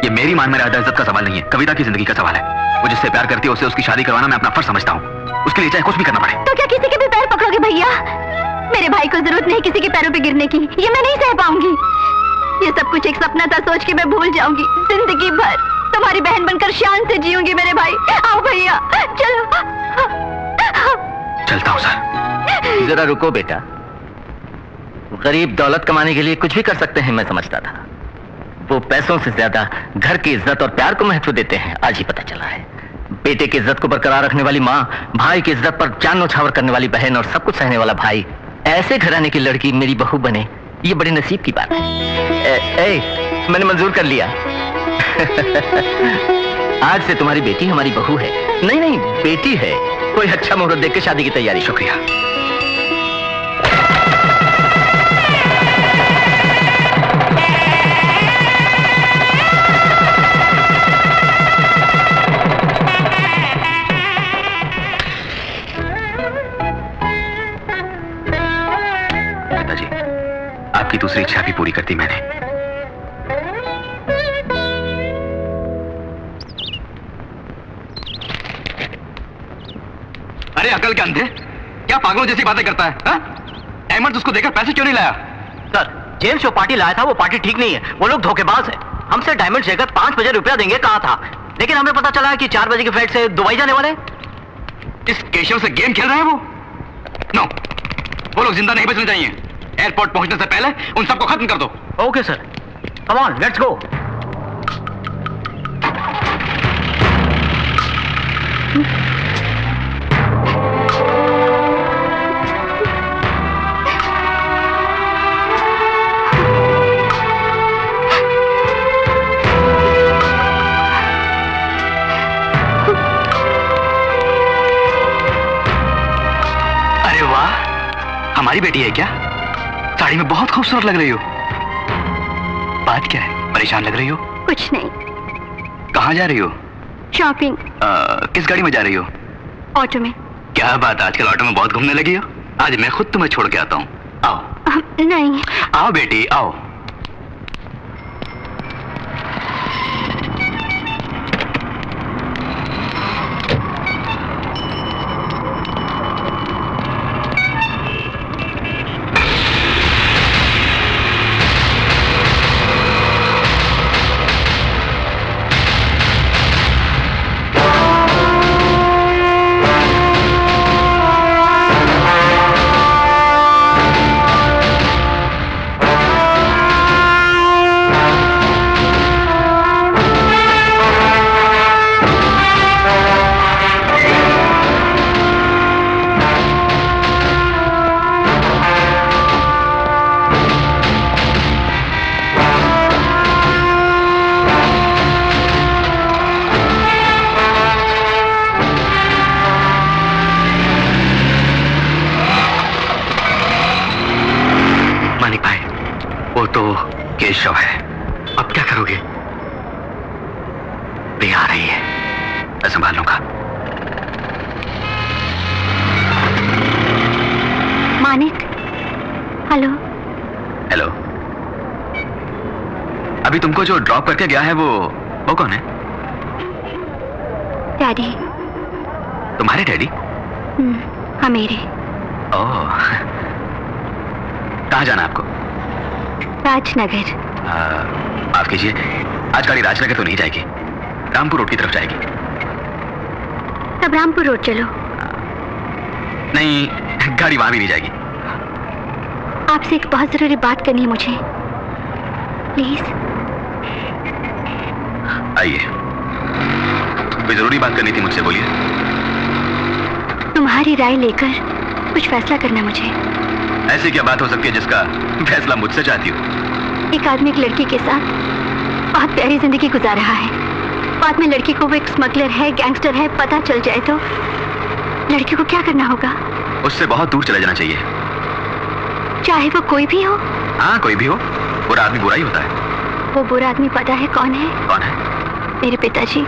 ये मेरी मान मर्यादा इज्जत का सवाल नहीं है, कविता की जिंदगी का सवाल है। वो जिससे प्यार करती है उससे उसकी शादी करवाना मैं अपना फर्ज समझता हूँ। उसके लिए चाहे कुछ भी करना पड़े। तो क्या किसी के भी पैर पकड़ोगे भैया? मेरे भाई को जरूरत नहीं किसी के पैरों पे गिरने की। ये मैं नहीं सह पाऊंगी। ये सब कुछ एक सपना था, सोच के मैं भूल जाऊंगी। जिंदगी भर तुम्हारी बहन बनकर शान से जीऊंगी। मेरे भाई आओ भैया, चलो। चलता हूँ सर। जरा रुको बेटा, गरीब दौलत कमाने के लिए कुछ भी कर सकते हैं मैं समझता था। वो पैसों से ज्यादा घर की इज्जत और प्यार को महत्व देते हैं, आज ही पता चला है। बेटे की इज्जत को बरकरार रखने वाली माँ, भाई की इज्जत पर जान न्यौछावर करने वाली बहन और सब कुछ सहने वाला भाई, ऐसे घराने की लड़की मेरी बहू बने, ये बड़ी नसीब की बात है। मैंने मंजूर कर लिया। आज से तुम्हारी बेटी हमारी बहू है। नहीं, बेटी है। कोई अच्छा मुहूर्त देख के शादी की तैयारी। शुक्रिया। पिताजी, आपकी दूसरी इच्छा भी पूरी कर दी मैंने। अरे अकल के अंधे, क्या पागलों जैसी बातें करता है? अहमद उसको देकर पैसे क्यों नहीं लाया? सर, जेम्स जो पार्टी लाया था वो पार्टी ठीक नहीं है। वो लोग धोखेबाज है। हमसे डायमंड लेकर 5 बजे रुपया देंगे कहा था, लेकिन हमें पता चला है कि 4 बजे की फ्लाइट से दुबई जाने वाले। इस केशव से गेम खेल रहे हैं वो? नो, वो लोग जिंदा नहीं बचने चाहिए। एयरपोर्ट पहुंचने से पहले उन सबको खत्म कर दो। Okay sir, come on, let's go. हमारी बेटी है क्या? साड़ी में बहुत खूबसूरत लग रही हो। बात क्या है? परेशान लग रही हो? कुछ नहीं। कहाँ जा रही हो? शॉपिंग। किस गाड़ी में जा रही हो? ऑटो में। क्या बात, आजकल ऑटो में बहुत घूमने लगी हो। आज मैं खुद तुम्हें छोड़ के आता हूँ। आओ। नहीं। आओ बेटी, आओ। केशव है। अब क्या करोगे? प्रिया आ रही है, मैं संभाल लूंगा। मानिक, हेलो। हेलो। अभी तुमको जो ड्रॉप करके गया है वो कौन है? डैडी। तुम्हारे डैडी? हाँ, मेरे। ओह, कहाँ जाना आपको? राजनगर। माफ कीजिए, आज गाड़ी राजनगर तो नहीं जाएगी, रामपुर रोड की तरफ जाएगी। तब रामपुर रोड चलो। नहीं, गाड़ी वहां भी नहीं जाएगी। आपसे एक बहुत जरूरी बात करनी है मुझे, प्लीज। आइए, कोई जरूरी बात करनी थी मुझसे, बोलिए। तुम्हारी राय लेकर कुछ फैसला करना मुझे। ऐसी क्या बात हो सकती है जिसका फैसला मुझसे चाहती हो? एक आदमी एक लड़की के साथ बहुत प्यारी जिंदगी गुजार रहा है। बाद में लड़की को वो एक स्मगलर है, गैंगस्टर है, पता चल जाए तो लड़की को क्या करना होगा? उससे बहुत दूर चले जाना चाहिए। चाहे वो कोई भी हो? हाँ, कोई भी हो, बुरा आदमी बुरा ही होता है। वो बुरा आदमी पता है कौन है? कौन है? मेरे पिताजी।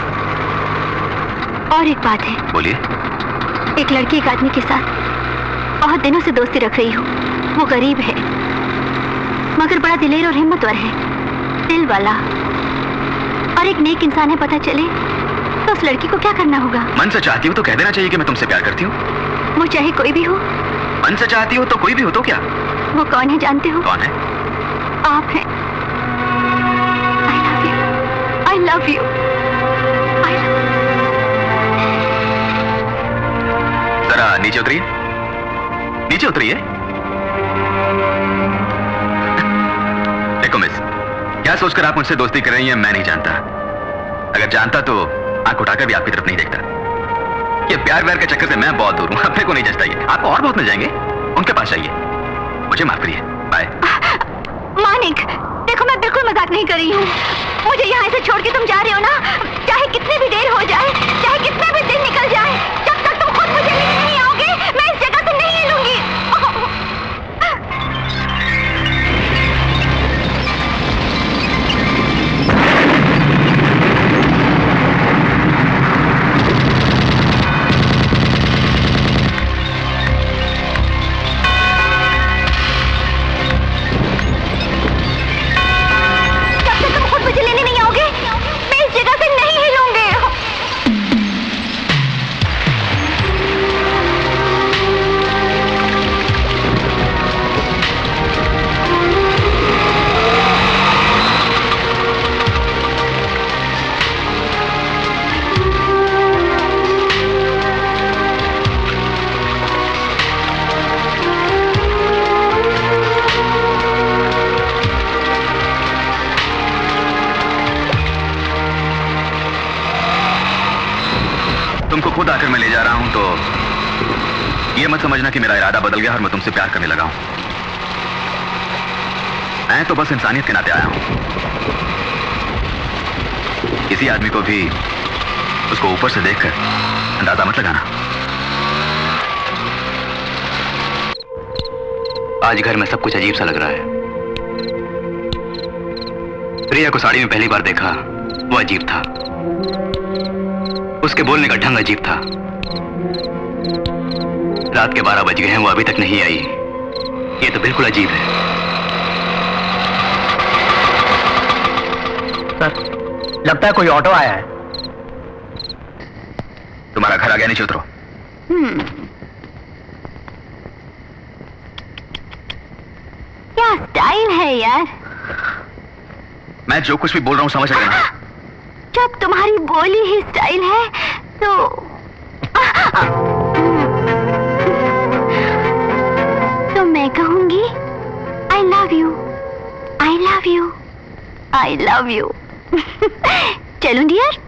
और एक बात है। बोलिए। एक लड़की एक आदमी के साथ बहुत दिनों से दोस्ती रख रही हूँ। वो गरीब है मगर बड़ा दिलेर और हिम्मतवर है, दिल वाला, और एक नेक इंसान है। पता चले तो उस लड़की को क्या करना होगा? मन से चाहती हो तो कह देना चाहिए कि मैं तुमसे प्यार करती हूँ। वो चाहे कोई भी हो। मन से चाहती हो तो कोई भी हो तो क्या? वो कौन है जानते हो? कौन है? आप हैं। I love you. जरा नीचे उतरिए, नीचे उतरिए। देखो मिस, क्या सोचकर आप मुझसे दोस्ती कर रही हैं मैं नहीं जानता। अगर जानता तो आंख उठाकर भी आपकी तरफ नहीं देखता। ये प्यार व्यार के चक्कर से मैं बहुत दूर हूं, अपने को नहीं जचता ये। आपको और बहुत मिल जाएंगे, उनके पास जाइए। मुझे माफ करिए, बाय। मानिक, देखो मैं बिल्कुल मजाक नहीं कर रही हूँ। मुझे यहाँ से छोड़ के तुम जा रहे हो ना, चाहे कितनी भी देर हो जाए, चाहे कितने भी दिन निकल जाए, जब तक तुम खुद मुझे लेने नहीं आओगे मैं इस जगह से नहीं हिलूंगी। तुमको खुद आकर मैं ले जा रहा हूं तो ये मत समझना कि मेरा इरादा बदल गया और मैं तुमसे प्यार करने लगा हूं। मैं तो बस इंसानियत के नाते आया हूं। किसी आदमी को भी उसको ऊपर से देखकर अंदाजा मत लगाना। आज घर में सब कुछ अजीब सा लग रहा है। प्रिया को साड़ी में पहली बार देखा, वो अजीब था। उसके बोलने का ढंग अजीब था। रात के 12 बज गए हैं, वो अभी तक नहीं आई। ये तो बिल्कुल अजीब है। सर, लगता है कोई ऑटो आया है। तुम्हारा घर आ गया, नीचे उतरो। क्या स्टाइल है यार। मैं जो कुछ भी बोल रहा हूं समझ रहे ना? जब तुम्हारी बोली ही स्टाइल है तो मैं कहूंगी I love you, I love you, I love you. चलूं डियर?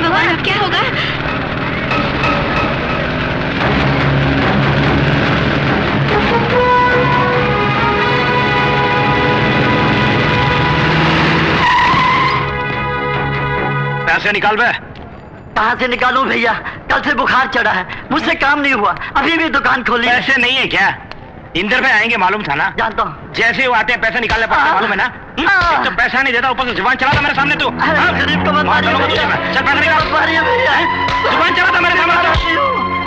भगवान, अब क्या होगा? पैसे निकाल बे। कहाँ से निकालूं भैया? कल से बुखार चढ़ा है, मुझसे काम नहीं हुआ, अभी भी दुकान खोली है। पैसे नहीं है क्या? इंदर पे आएंगे मालूम था ना? जानता हूँ। जैसे वो आते हैं पैसे निकालने पड़ते मालूम है ना? एक तो पैसा नहीं देता, ऊपर से जुबान चला था मेरे सामने तू। गरीब को मत मारिए भैया। चल पैसा निकाल। मारिए भैया। जुबान चला था मेरे सामने तो।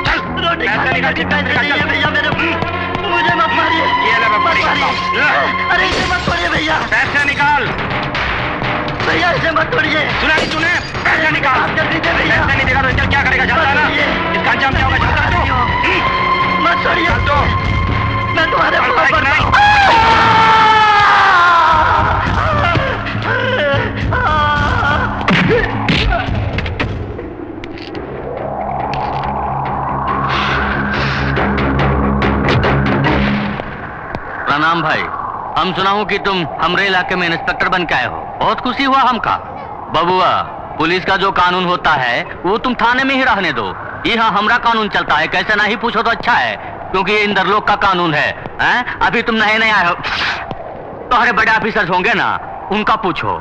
चल रोटी पैसा खाने निकाल, के पैसे निकाल, नहीं है चल। भैया मेरे, मुझे मत मारिए। ये ले मत बड़ी। मारिए। अरे इसे मत तोड़िए भैया। पैसे निकाल। भैया इसे मत तोड़िए। सुना नहीं तूने? पैसे निकाल। माफ कर दीजिए भैया। पैसे नहीं देगा तो चल क्या करेगा? जानता है ना इसका अंजाम क्या होगा? जानता है तू? मत छोड़िए। चल तो। मैं तुम्हारे पड़ता है कि नहीं? प्रणाम भाई, हम सुना हूँ कि तुम हमरे इलाके में इंस्पेक्टर बन के आए हो। बहुत खुशी हुआ हमका। बबुआ, पुलिस का जो कानून होता है वो तुम थाने में ही रहने दो। यहाँ हमरा कानून चलता है, कैसे नहीं पूछो तो अच्छा है, क्योंकि ये इंदर लोग का कानून है। अभी तुम नए नए आए हो, तुम्हारे बड़े ऑफिसर्स होंगे ना, उनका पूछो,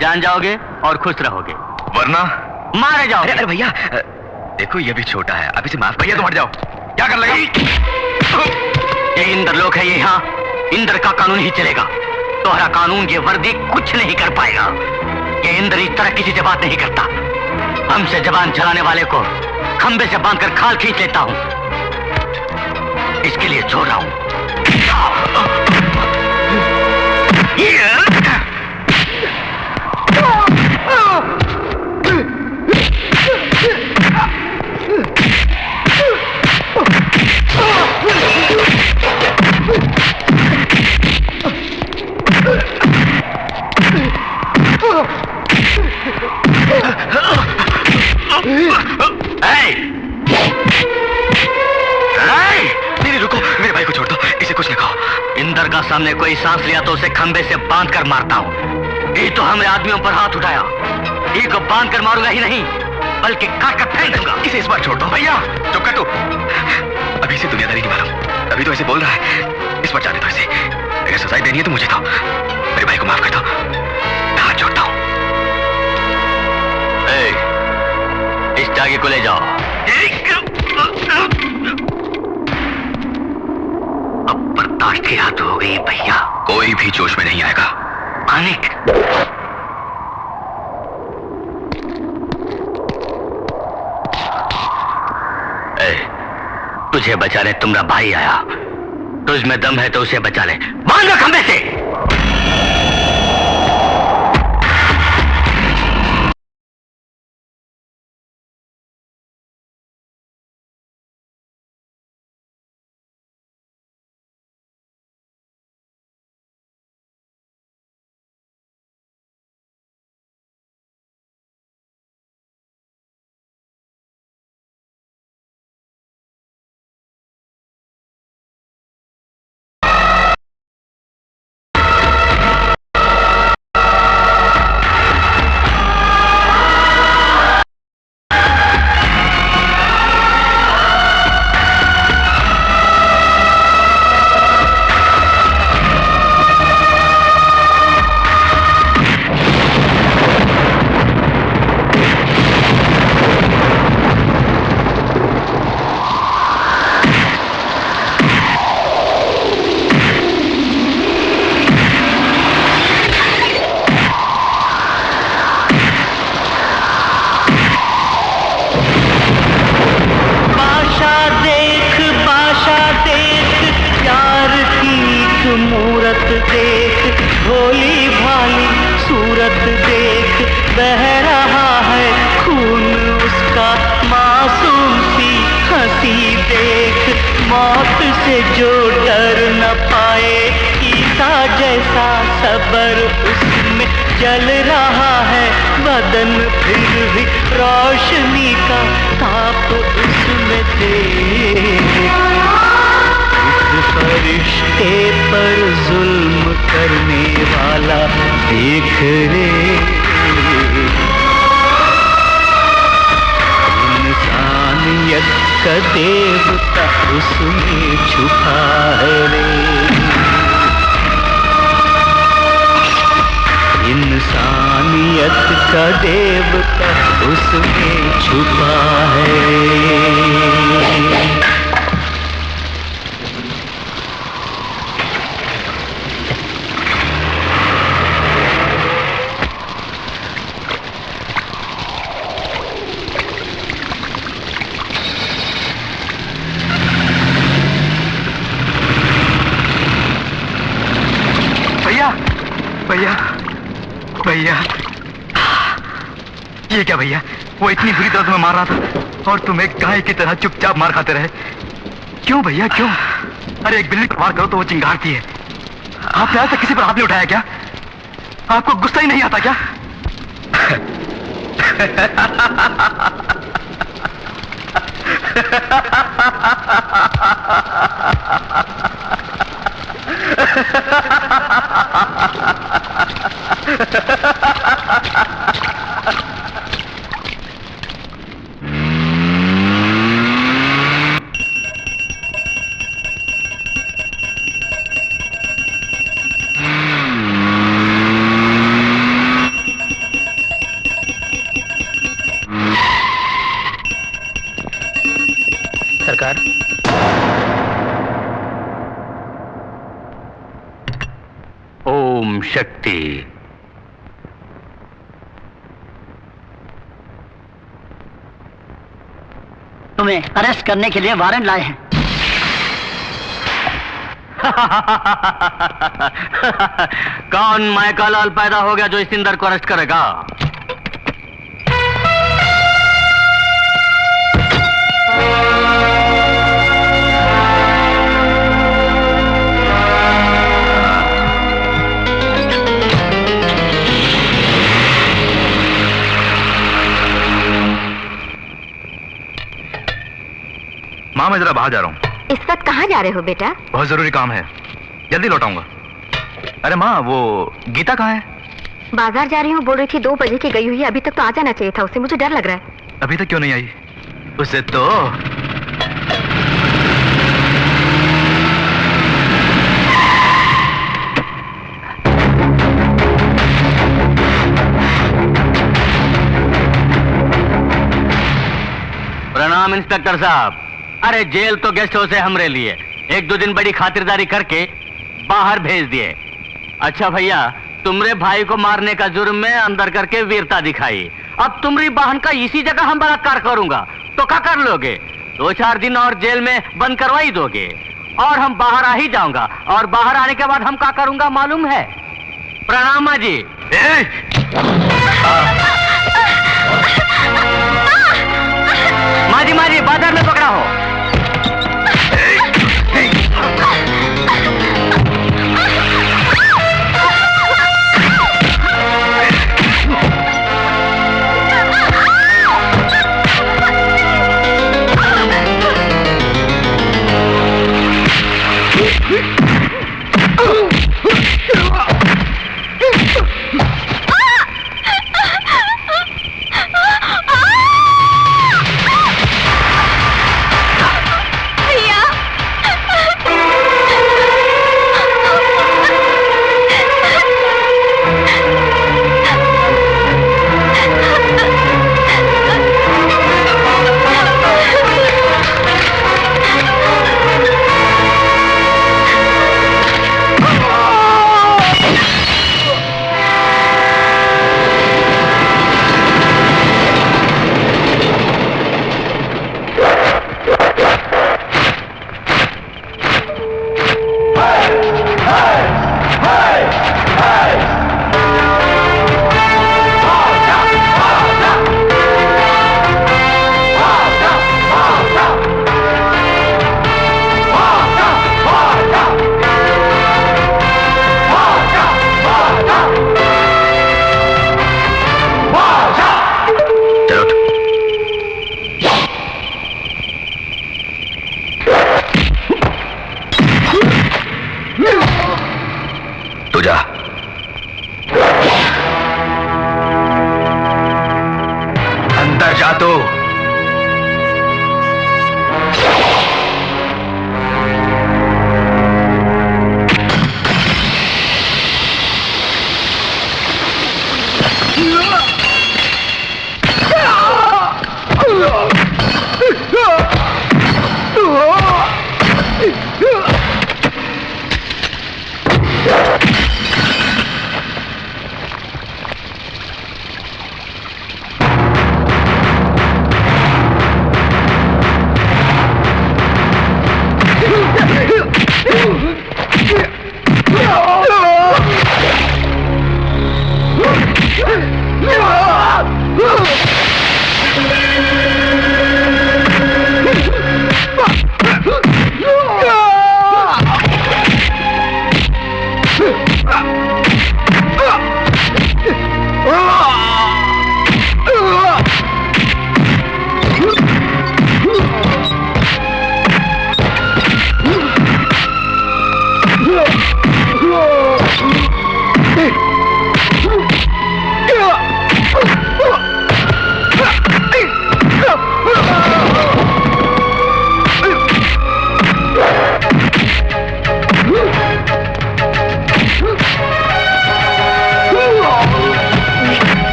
जान जाओगे और खुश रहोगे, वरना मारे जाओगे। अरे भैया देखो, ये भी छोटा है, अब इसे माफ। भैया तुम हट जाओ, क्या कर लगा? ये इंदर लोग है, यहाँ इंदर का कानून ही चलेगा। तुम्हारा कानून ये वर्दी कुछ नहीं कर पाएगा। ये इंदर इस तरह किसी से बात नहीं करता। हमसे जबान चलाने वाले को खंबे से बांधकर खाल खींच लेता हूं। इसके लिए छोड़ रहा हूं। नहीं रुको, मेरे भाई को छोड़ दो, इसे कुछ नहीं कहो। इंदर का सामने कोई सांस लिया तो उसे खंबे से बांध कर मारता हूं। ये तो हमने आदमियों पर हाथ उठाया, ये को बांध कर मारूंगा ही नहीं, बल्कि काट कर फेंक दूंगा। इसे इस बार छोड़ दो। भैया चुप कर तू, अभी इसे दुनियादारी की मालूम, अभी तो ऐसे बोल रहा है। इस बार जाने दो इसे, अगर सजाई देनी है तो मुझे दो, मेरे भाई को माफ कर दो, मैं हाथ जोड़ता हूं। इस टागे को ले जाओ। अब बर्दाश्त की हद हो गई भैया, कोई भी जोश में नहीं आएगा। अनिक, तुझे बचाने तुम्हारा भाई आया, तुझमें दम है तो उसे बचा ले, बांध लो खंबे से। जल रहा है बदन, फिर भी रोशनी का ताप उसमें देख। इस फरिश्ते पर जुल्म करने वाला देख रे, इंसानियत का देवता उसमें छुपा है रे। इंसान इंसानियत का देवता उसमें छुपा है। भैया भैया, ये क्या भैया? वो इतनी बुरी तरह तुम्हें मार रहा था और तुम एक गाय की तरह चुपचाप मार खाते रहे। क्यों भैया क्यों? अरे एक बिल्ली को मार करो तो वो चिंगारती है। आपने आज तक किसी पर हाथ नहीं उठाया क्या? आपको गुस्सा ही नहीं आता क्या? सरकार, ओम शक्ति। तुम्हें अरेस्ट करने के लिए वारंट लाए हैं। कौन माइका लाल पैदा हो गया जो इस इंदर को अरेस्ट करेगा? माँ मैं जरा बाहर जा रहा हूँ। इस वक्त कहाँ जा रहे हो बेटा? बहुत जरूरी काम है, जल्दी लौटाऊंगा। अरे माँ वो गीता कहाँ है? बाजार जा रही हूँ, बोल रही थी 2 बजे की गई हुई है, अभी तक तो आ जाना चाहिए था उसे, मुझे डर लग रहा है। अभी तक क्यों नहीं आई? उसे तो प्रणाम इंस्पेक्टर साहब। अरे जेल तो गेस्ट हाउस है हमरे लिए, 1-2 दिन बड़ी खातिरदारी करके बाहर भेज दिए। अच्छा भैया, तुमरे भाई को मारने का जुर्म में अंदर करके वीरता दिखाई। अब तुम्हारी बहन का इसी जगह हम बलात्कार करूंगा तो क्या कर लोगे? 2-4 दिन और जेल में बंद करवाई दोगे और हम बाहर आ ही जाऊंगा। और बाहर आने के बाद हम क्या करूंगा मालूम है? प्रणाम माँ जी। माँ जी बाजार में पकड़ा हो।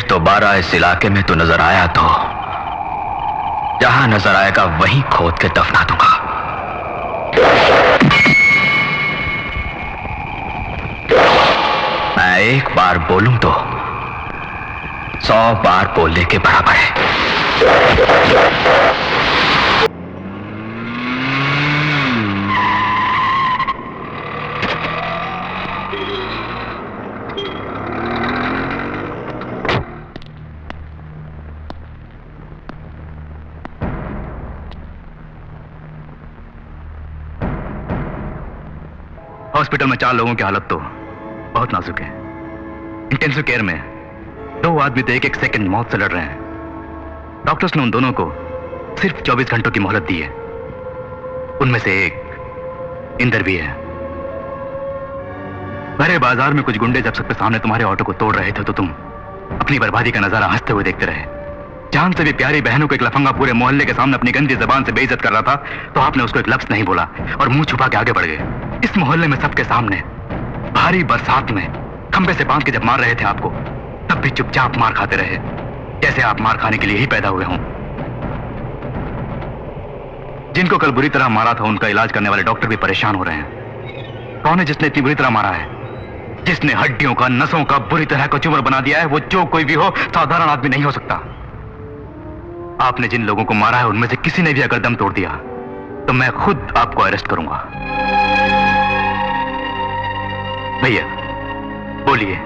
दोबारा इस इलाके में तो नजर आया तो जहां नजर आएगा वहीं खोद के दफना दूंगा। मैं एक बार बोलूं तो 100 बार बोलने के बराबर है। हॉस्पिटल में 4 लोगों की हालत तो बहुत नाजुक है। इंटेंसिव केयर में 2 आदमी तो एक सेकंड मौत से लड़ रहे हैं। डॉक्टर्स ने उन दोनों को सिर्फ 24 घंटों की मोहलत दी है। उनमें से एक इंदर भी है। भरे बाजार में कुछ गुंडे जब सबके सामने तुम्हारे ऑटो को तोड़ रहे थे तो तुम अपनी बर्बादी का नजारा हंसते हुए देखते रहे। जान से भी प्यारी बहनों को एक लफंगा पूरे मोहल्ले के सामने अपनी गंदी जबान से बेइज्जत कर रहा था तो आपने उसको एक लफ्ज नहीं बोला और मुंह छुपा के आगे बढ़ गए। इस मोहल्ले में सबके सामने भारी बरसात में खंबे से बांध के जब मार रहे थे आपको, तब भी चुपचाप मार खाते रहे, जैसे आप मार खाने के लिए ही पैदा हुए हों। जिनको कल बुरी तरह मारा था उनका इलाज करने वाले डॉक्टर भी परेशान हो रहे हैं। कौन है जिसने इतनी बुरी तरह मारा है? जिसने हड्डियों का, नसों का बुरी तरह का चूमर बना दिया है, वो जो कोई भी हो, साधारण आदमी नहीं हो सकता। आपने जिन लोगों को मारा है उनमें से किसी ने भी अगर दम तोड़ दिया तो मैं खुद आपको अरेस्ट करूंगा। भैया बोलिए,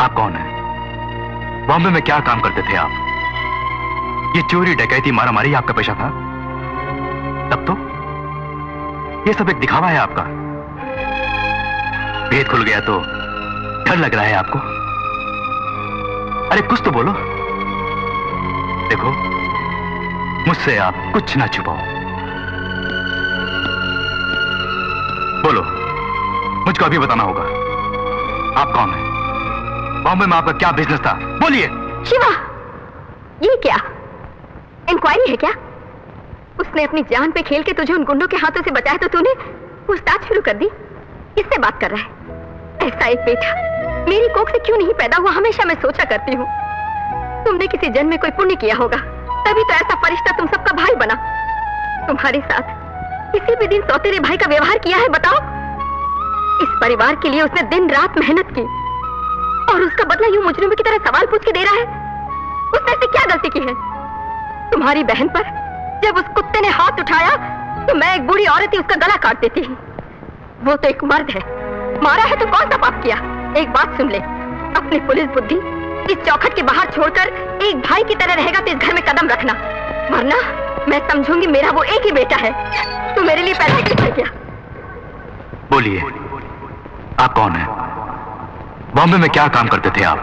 आप कौन हैं? बॉम्बे में क्या काम करते थे आप? ये चोरी, डकैती, मारामारी आपका पेशा था? तब तो ये सब एक दिखावा है आपका। भेद खुल गया तो डर लग रहा है आपको? अरे कुछ तो बोलो। देखो, मुझसे आप कुछ ना छुपाओ। बोलो, मुझको अभी बताना होगा। आप कौन हैं? बॉम्बे में आपका क्या बिजनेस था? बोलिए। शिवा, ये क्या इंक्वायरी है क्या? उसने अपनी जान पे खेल के तुझे उन गुंडों के हाथों से बचाया तो तूने पूछताछ शुरू कर दी। किससे बात कर रहा है? ऐसा एक बेटा मेरी कोख से क्यों नहीं पैदा हुआ, हमेशा मैं सोचा करती हूँ। तुमने किसी जन्म में कोई पुण्य किया होगा, तभी तो ऐसा फरिश्ता तुम सबका भाई बना। तुम्हारे साथ किसी भी दिन सौतेरे भाई का व्यवहार किया है? बताओ। इस परिवार के लिए उसने दिन रात मेहनत की और उसका बदला यूं मुजरिम की तरह सवाल पूछ के दे रहा है। उसने ऐसी क्या गलती की है? तुम्हारी बहन पर जब उस कुत्ते ने हाथ उठाया तो मैं एक बूढ़ी औरत ही उसका गला काट देती। वो तो एक मर्द है, मारा है तो कौन सा पाप किया? एक बात सुन ले, अपनी पुलिस बुद्धि इस चौखट के बाहर छोड़कर एक भाई की तरह रहेगा तो इस घर में कदम रखना, वरना मैं समझूंगी मेरा वो एक ही बेटा है। तू मेरे लिए पैदा क्यों कर गया? बोलिए, आप कौन हैं? बॉम्बे में क्या काम करते थे आप?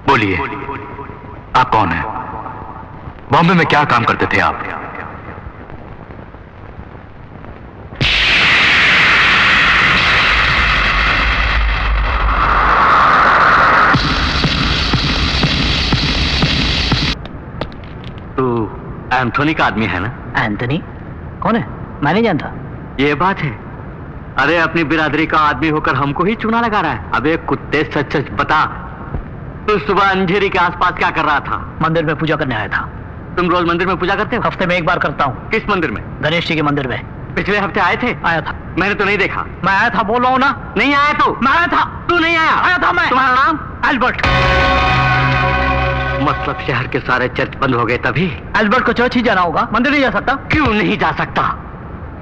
बोलिए, आप कौन हैं? बॉम्बे में क्या काम करते थे आप? तू एंथोनी का आदमी है ना? एंथनी कौन है? मैं नहीं जानता। ये बात है। अरे अपनी बिरादरी का आदमी होकर हमको ही चूना लगा रहा है। अबे कुत्ते, सच सच बता, तू सुबह अंधेरी के आसपास क्या कर रहा था? मंदिर में पूजा करने आया था। तुम रोज मंदिर में पूजा करते हो? हफ्ते में एक बार करता हूँ। किस मंदिर में? गणेश जी के मंदिर में। पिछले हफ्ते आए थे? आया था। मैंने तो नहीं देखा। मैं आया था, बोल रहा हूँ ना। नहीं आया तू? मैं आया था। तू नहीं आया? आया था मैं। तुम्हारा नाम? एल्बर्ट। मतलब शहर के सारे चर्च बंद हो गए तभी? एल्बर्ट को चर्च ही जाना होगा, मंदिर नहीं जा सकता। क्यों नहीं जा सकता?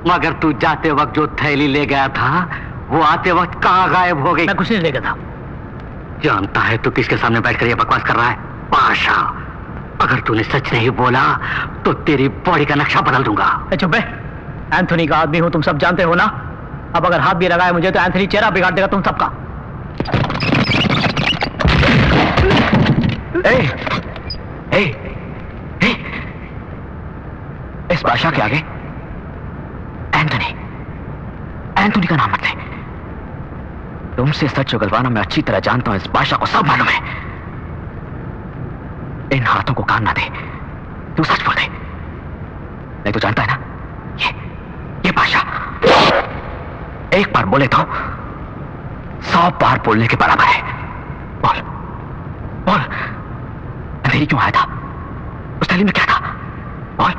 मगर तू जाते वक्त जो थैली ले गया था वो आते वक्त कहाँ गायब हो गई? मैं कुछ नहीं ले गया था। जानता है तू किसके सामने बैठकर ये बकवास कर रहा है? पाशा, अगर तूने सच नहीं बोला तो तेरी बॉडी का नक्शा बदल दूंगा। चुप है, एंथोनी का आदमी हूं, तुम सब जानते हो ना। अब अगर हाथ भी लगाए मुझे तो एंथोनी चेहरा बिगाड़ देगा तुम सबका। इस बादशाह के आगे एंथोनी का नाम मत ले। तुमसे सच उगलवाना मैं अच्छी तरह जानता हूं, इस बादशाह को सब मालूम है। इन हाथों को कान ना दे, तू सच बोल दे, नहीं तो जानता है ना, ये बादशाह एक बार बोले तो 100 बार बोलने के बराबर है। बोल बोल, अंधेरी क्यों आया था? उस थैली में क्या था? बोल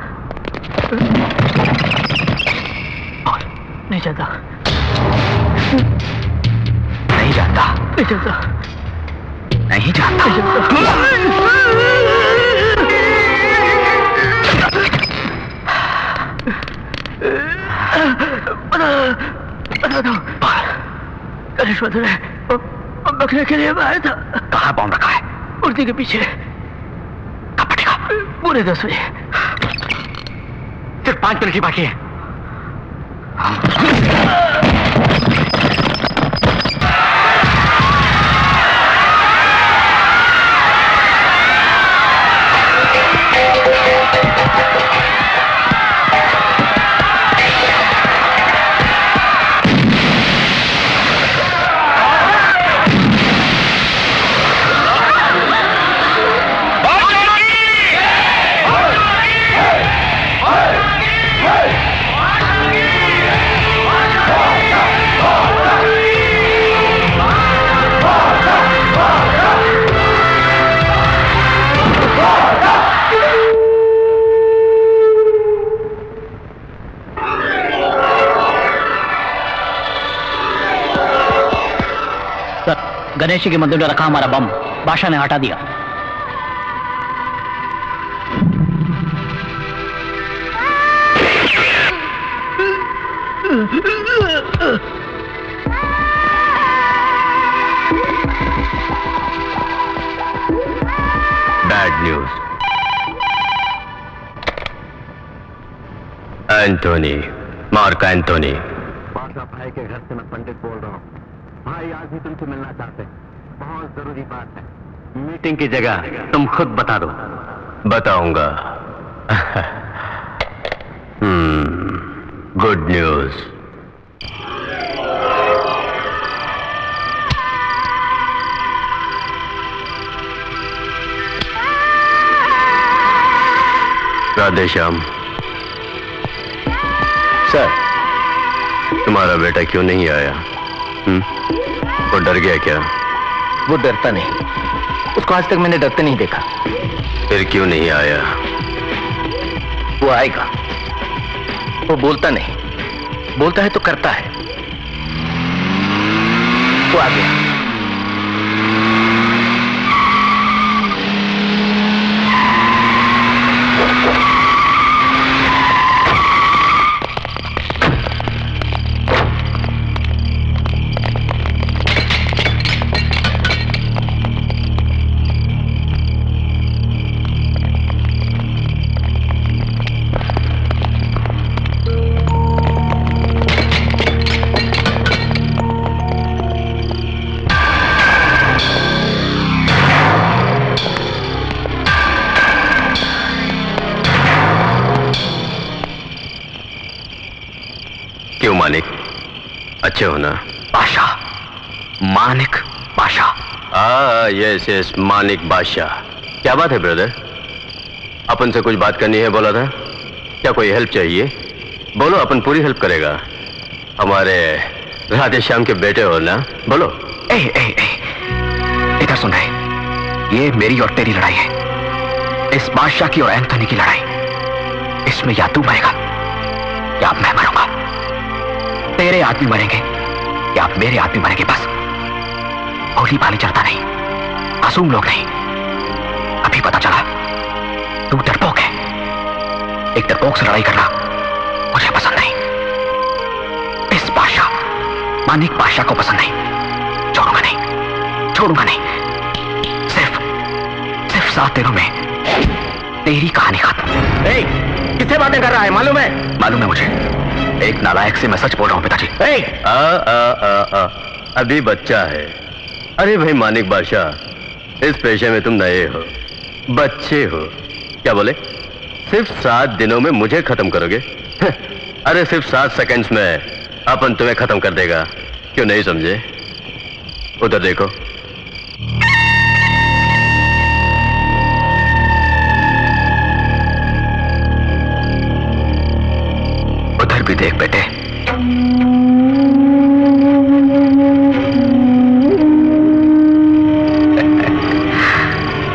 बोल। नहीं जानता। नहीं जानता? नहीं जानता। नहीं जानता। बता दो। गणेश मंदिर है, बकने के लिए मैं आया था। कहाँ बॉम्ब रखा है? मूर्ति के पीछे। कब फटेगा? पूरे 10 बजे। सिर्फ 5 मिनट की बाकी है। गणेश जी के मंदिर में रखा हमारा बम बादशाह ने हटा दिया। Bad news. Anthony, mark Anthony. बादशाह भाई के घर से मैं पंडित बोल रहा हूँ। भाई आज ही तुमसे मिलना चाहते हैं, बहुत जरूरी बात है। मीटिंग की जगह तुम खुद बता दो। बताऊंगा। Good news. राधेश्याम सर, तुम्हारा बेटा क्यों नहीं आया? वो डर गया क्या? वो डरता नहीं, उसको आज तक मैंने डरते नहीं देखा। फिर क्यों नहीं आया? वो आएगा। वो बोलता नहीं, बोलता है तो करता है। वो आ गया। मानिक, अच्छे हो ना? बादशाह, मानिक बादशाह। यस यस, मानिक बादशाह। क्या बात है ब्रदर? अपन से कुछ बात करनी है बोला था। क्या कोई हेल्प चाहिए? बोलो, अपन पूरी हेल्प करेगा। हमारे राधे श्याम के बेटे हो ना, बोलो। ए, ए, ए, इधर सुन रहे, ये मेरी और तेरी लड़ाई है, इस बादशाह की और एंथोनी की लड़ाई। इसमें या तू मरेगा या मैं मरूंगा। तेरे आदमी मरेंगे या मेरे आदमी मरेंगे, बस। भोली भाली चलता नहीं, मासूम लोग नहीं। अभी पता चला तू डरपोक है। एक डरपोक से लड़ाई करना मुझे पसंद नहीं। इस बादशाह, मानिक बादशाह को पसंद नहीं। छोड़ूंगा नहीं, छोड़ूंगा नहीं। सिर्फ 7 दिनों में तेरी कहानी खत्म। किससे बातें कर रहा है? मालूम है? मालूम है मुझे। एक नालायक से मैं सच बोल रहा हूं पिताजी। अभी बच्चा है। अरे भाई मानिक बादशाह, इस पेशे में तुम नए हो, बच्चे हो। क्या बोले? सिर्फ 7 दिनों में मुझे खत्म करोगे? अरे सिर्फ 7 सेकंड्स में अपन तुम्हें खत्म कर देगा। क्यों नहीं समझे? उधर देखो। उधर भी देख बेटे।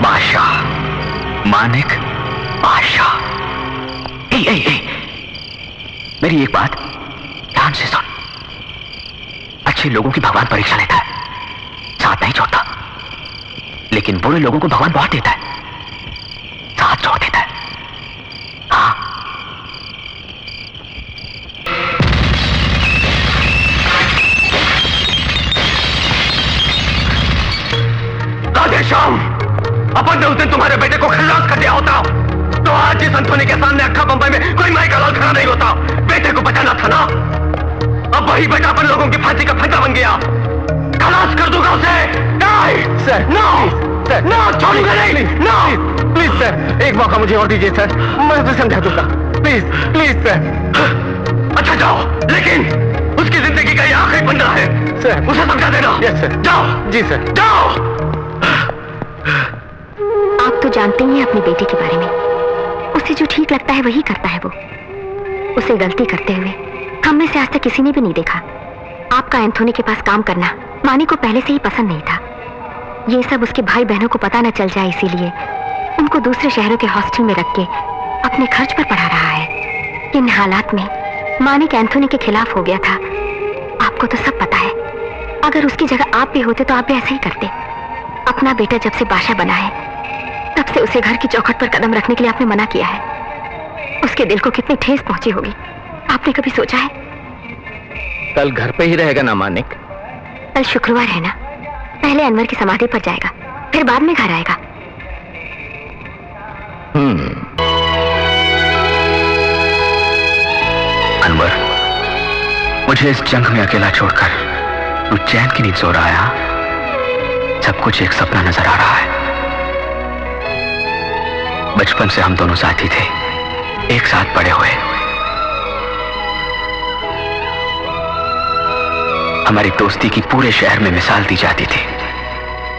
बादशाह, मानिक बादशाह। मेरी एक बात ध्यान से सुन। अच्छे लोगों की भगवान परीक्षा लेता है, साथ नहीं छोड़ता। लेकिन बुरे लोगों को भगवान बहुत देता है, साथ छोड़ देता है। हाँ, राधे श्याम, अपन ने उस दिन तुम्हारे बेटे को खल्लास कर दिया होता तो आज इस एंथोनी के सामने अक्खा बंबई में कोई माई का लाल खड़ा नहीं होता। बेटे को बचाना था ना। अब वही बेटा अपन लोगों की फांसी का फंदा बन गया। खलास कर दूंगा उसे। नहीं सर, नो सर, नो, छोड़ूंगा नहीं। नो प्लीज सर, एक मौका मुझे और दीजिए सर, मैं उसे समझा दूंगा। Please please sir. अच्छा जाओ, लेकिन उसकी जिंदगी का ये आखिरी बंदा है सर, उसे समझा देना। Yes sir. जाओ। जी सर, जाओ। आप तो जानते ही हैं अपनी बेटी के बारे में। उसे जो ठीक लगता है वही करता है वो। उसे गलती करते हुए हम में से आज तक किसी ने भी नहीं देखा। आपका एंथोनी के पास काम करना मानी को पहले से ही पसंद नहीं था। ये सब उसके भाई बहनों को पता न चल जाए, इसीलिए उनको दूसरे शहरों के हॉस्टल में रख के अपने खर्च पर पढ़ा रहा है। इन हालात में मानिक एंथोनी के खिलाफ हो गया था। आपको तो सब पता है। अगर उसकी जगह आप भी होते तो आप भी ऐसे ही करते। अपना बेटा जब से बादशाह बना है तब से उसे घर की चौखट पर कदम रखने के लिए आपने मना किया है। उसके दिल को कितनी ठेस पहुंची होगी, आपने कभी सोचा है? कल घर पे ही रहेगा ना मानिक? कल शुक्रवार है ना, पहले अनवर की समाधि पर जाएगा, फिर बाद में घर आएगा। अनवर, मुझे इस जंग में अकेला छोड़कर तू चैन की नींद सो रहा है? सब कुछ एक सपना नजर आ रहा है। बचपन से हम दोनों साथी थे, एक साथ बड़े हुए। हमारी दोस्ती की पूरे शहर में मिसाल दी जाती थी,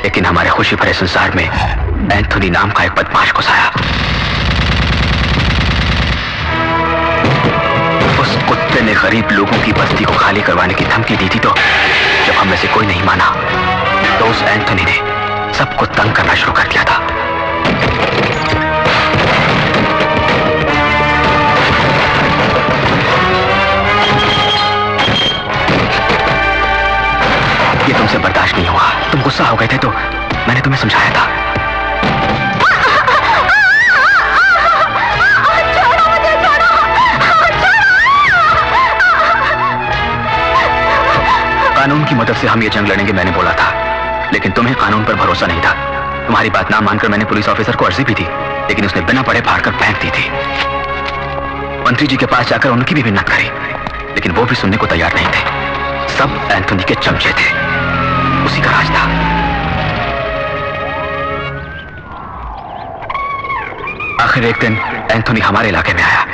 लेकिन हमारे खुशी भरे संसार में एंथोनी नाम का एक बदमाश घुस आया। उस कुत्ते ने गरीब लोगों की बस्ती को खाली करवाने की धमकी दी थी, तो जब हम में से कोई नहीं माना तो उस एंथोनी ने सबको तंग करना शुरू कर दिया था। ये तुमसे बर्दाश्त नहीं हुआ, तुम गुस्सा हो गए थे, तो मैंने तुम्हें समझाया था। छोड़ो मुझे, छोड़ो, कानून की मदद से हम ये जंग लड़ेंगे मैंने बोला था, लेकिन तुम्हें कानून पर भरोसा नहीं था। तुम्हारी बात ना मानकर मैंने पुलिस ऑफिसर को अर्जी भी दी, लेकिन उसने बिना पढ़े फाड़ कर फेंक दी थी। मंत्री जी के पास जाकर उनकी भी मिन्नत करी, लेकिन वो भी सुनने को तैयार नहीं थे। सब एंथोनी के चमचे थे, उसी का राज था। आखिर एक दिन एंथोनी हमारे इलाके में आया।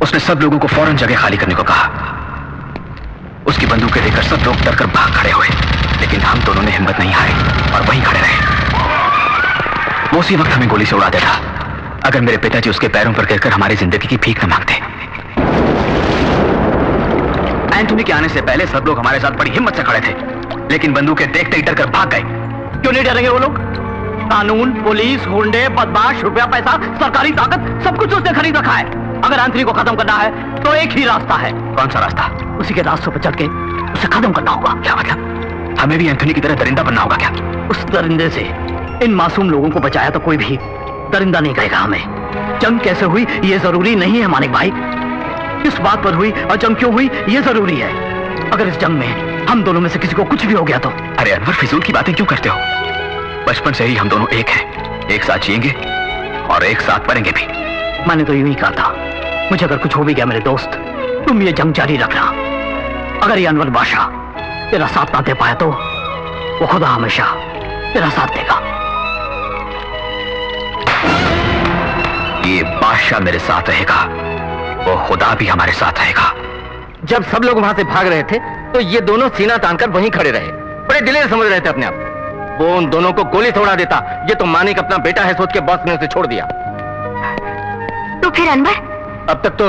उसने सब लोगों को फौरन जगह खाली करने को कहा। उसकी बंदूकें लेकर सब लोग डरकर भाग खड़े हुए, लेकिन हम दोनों ने हिम्मत नहीं हारी और वहीं खड़े रहे। वो उसी वक्त हमें गोली से उड़ा देता अगर मेरे पिताजी उसके पैरों पर गिरकर हमारी जिंदगी की भीख न मांगते। एंथोनी के आने से पहले सब लोग हमारे साथ बड़ी हिम्मत से खड़े थे, लेकिन बंदूकें देखते ही डरकर भाग गए। क्यों नहीं डरेंगे वो लोग? कानून, पुलिस, गुंडे, बदमाश, रुपया पैसा, सरकारी ताकत, सब कुछ उसने खरीद रखा है। अगर एंथनी को खत्म करना है तो एक ही रास्ता है। कौन सा रास्ता? उसी के रास्तों पर चढ़ के उसे खत्म करना होगा। क्या मतलब? हमें भी एंथोनी की तरह दरिंदा बनना होगा क्या? उस दरिंदे से इन मासूम लोगों को बचाया तो कोई भी दरिंदा नहीं कहेगा हमें। जंग कैसे हुई ये जरूरी नहीं है मानिक भाई, किस बात पर हुई और जंग क्यों हुई ये जरूरी है। अगर इस जंग में हम दोनों में से किसी को कुछ भी हो गया तो? अरे अनवर, फिजूल की बातें क्यों करते हो? बचपन से ही हम दोनों एक हैं, एक साथ जिएंगे और एक साथ मरेंगे भी। मैंने तो यूं ही कहा था, मुझे अगर कुछ हो भी गया मेरे दोस्त, तुम ये जंग जारी रखना। अगर ये अनवर बादशाह तेरा साथ ना दे पाया तो वो खुदा हमेशा तेरा साथ देगा। ये बादशाह मेरे साथ रहेगा, वो खुदा भी हमारे साथ रहेगा। जब सब लोग वहां से भाग रहे थे तो ये दोनों सीना तानकर वहीं खड़े रहे, बड़े दिलेर समझ रहे थे अपने आप। वो उन दोनों को गोली से उड़ा देता, ये तो मानिक अपना बेटा है सोच के बॉस ने उसे छोड़ दिया। तो फिर अनवर? अब तक तो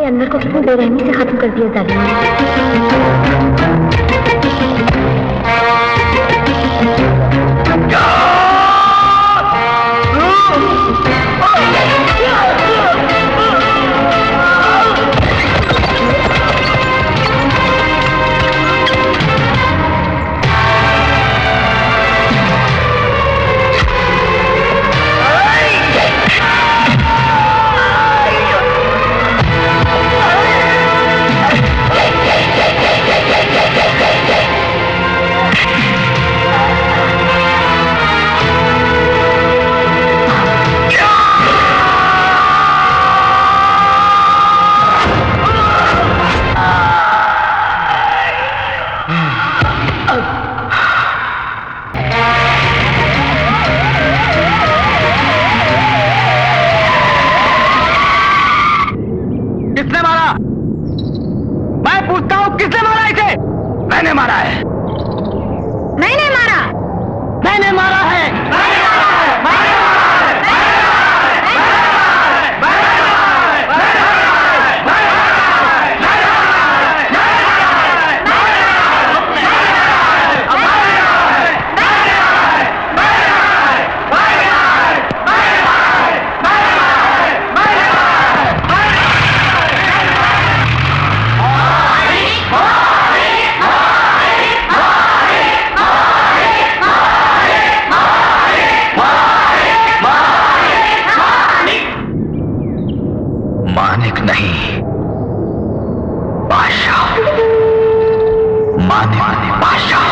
अनवर को कितनी बेरहमी से खत्म कर दिया जालिम मैंने मारा है। मैंने मारा। मैंने मारा है। मानिक बादशाह।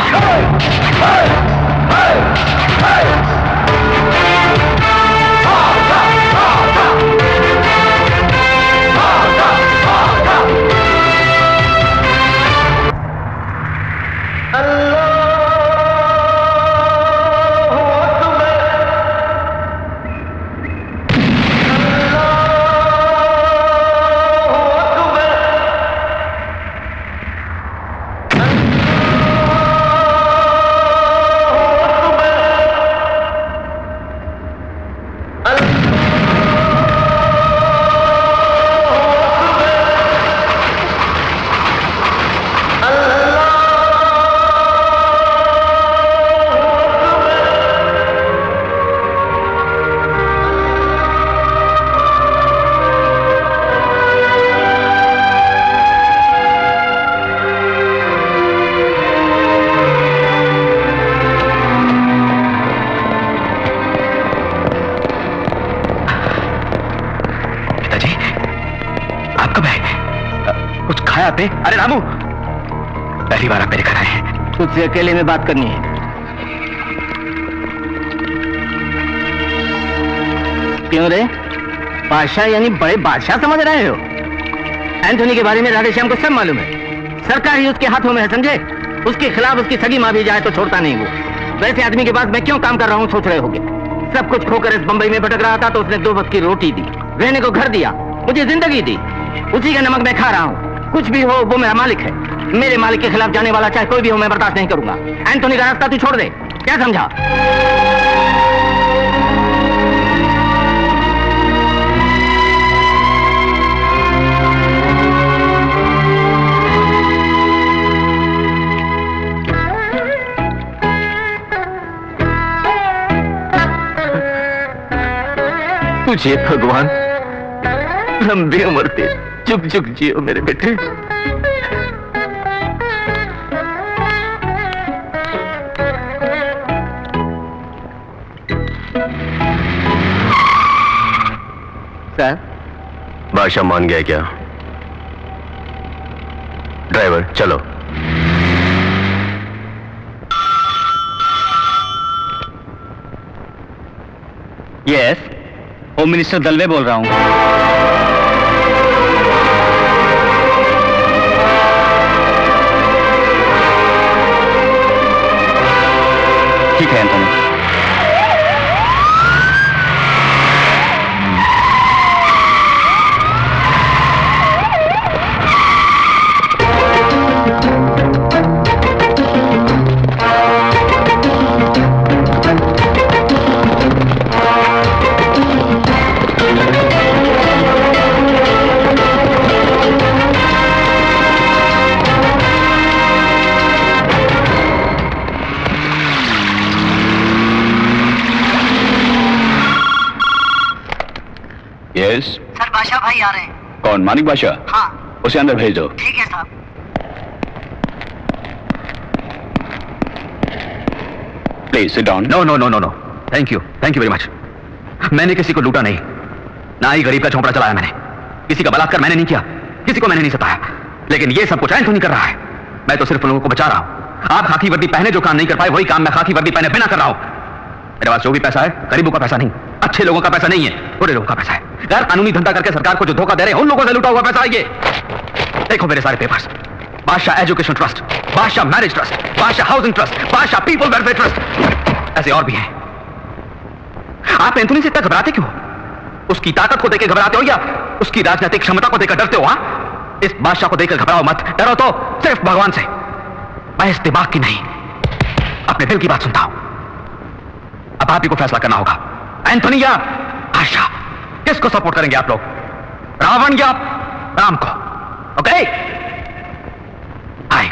पे? अरे रामू, पहली बार आप मेरे घर आए हैं। तुझसे अकेले में बात करनी है। क्यों रे? बादशाह यानी बड़े बादशाह समझ रहे हो? एंथोनी के बारे में राधेश्याम को सब मालूम है। सरकार ही उसके हाथों में है, समझे? उसके खिलाफ उसकी सगी माँ भी जाए तो छोड़ता नहीं वो। वैसे आदमी के पास मैं क्यों काम कर रहा हूँ सोच रहे होगे? सब कुछ खोकर इस बंबई में भटक रहा था तो उसने 2 वक्त की रोटी दी, रहने को घर दिया, मुझे जिंदगी दी। उसी का नमक मैं खा रहा हूँ। कुछ भी हो वो मेरा मालिक है। मेरे मालिक के खिलाफ जाने वाला चाहे कोई भी हो मैं बर्दाश्त नहीं करूंगा। एंथोनी का रास्ता तू छोड़ दे, क्या समझा? तुझे भगवान लंबी उम्र दे, चुप चुप जियो मेरे बेटे। सर, बादशाह मान गया क्या? ड्राइवर चलो। यस, होम मिनिस्टर दलवे बोल रहा हूं। ठीक है एंथोनी। यस सर, बादशाह भाई आ रहे हैं। कौन? मानिक बादशाह? हाँ। उसे अंदर भेज दो। ठीक है साहब। Please sit down. No no no no no, thank you very much. मैंने किसी को लूटा नहीं, ना ही गरीब का झोंपड़ा चलाया मैंने। किसी का बलात्कार मैंने नहीं किया, किसी को मैंने नहीं सताया। लेकिन ये सब कुछ एंथोनी कर रहा है। मैं तो सिर्फ उन लोगों को बचा रहा हूं। आप खाकी वर्दी पहने जो काम नहीं कर पाए, वही काम मैं खाकी वर्दी पहने बिना कर रहा हूं। मेरे पास जो भी पैसा है गरीबों का पैसा नहीं, अच्छे लोगों का पैसा नहीं है, बुरे लोगों का पैसा है। गैर कानूनी धंधा करके सरकार को जो धोखा दे रहे हैं उन लोगों से लूटा हुआ पैसा है ये। देखो मेरे सारे पेपर्स, बादशाह एजुकेशन ट्रस्ट, बादशाह मैरिज ट्रस्ट, बादशाह हाउसिंग ट्रस्ट, बादशाह पीपल वेलफेयर ट्रस्ट, ऐसे और भी हैं। आप एंथोनी से इतना घबराते क्यों? उसकी ताकत को देकर घबराते हो या उसकी राजनीतिक क्षमता को देकर डरते हो? हाँ, इस बादशाह को देखकर घबराओ मत, डरो तो सिर्फ भगवान से। मैं इस दिमाग की नहीं, अपने दिल की बात सुनता हूं। अब आप ही को फैसला करना होगा, एंथोनी या बादशाह, किसको सपोर्ट करेंगे आप लोग? रावण या राम को? Okay, bye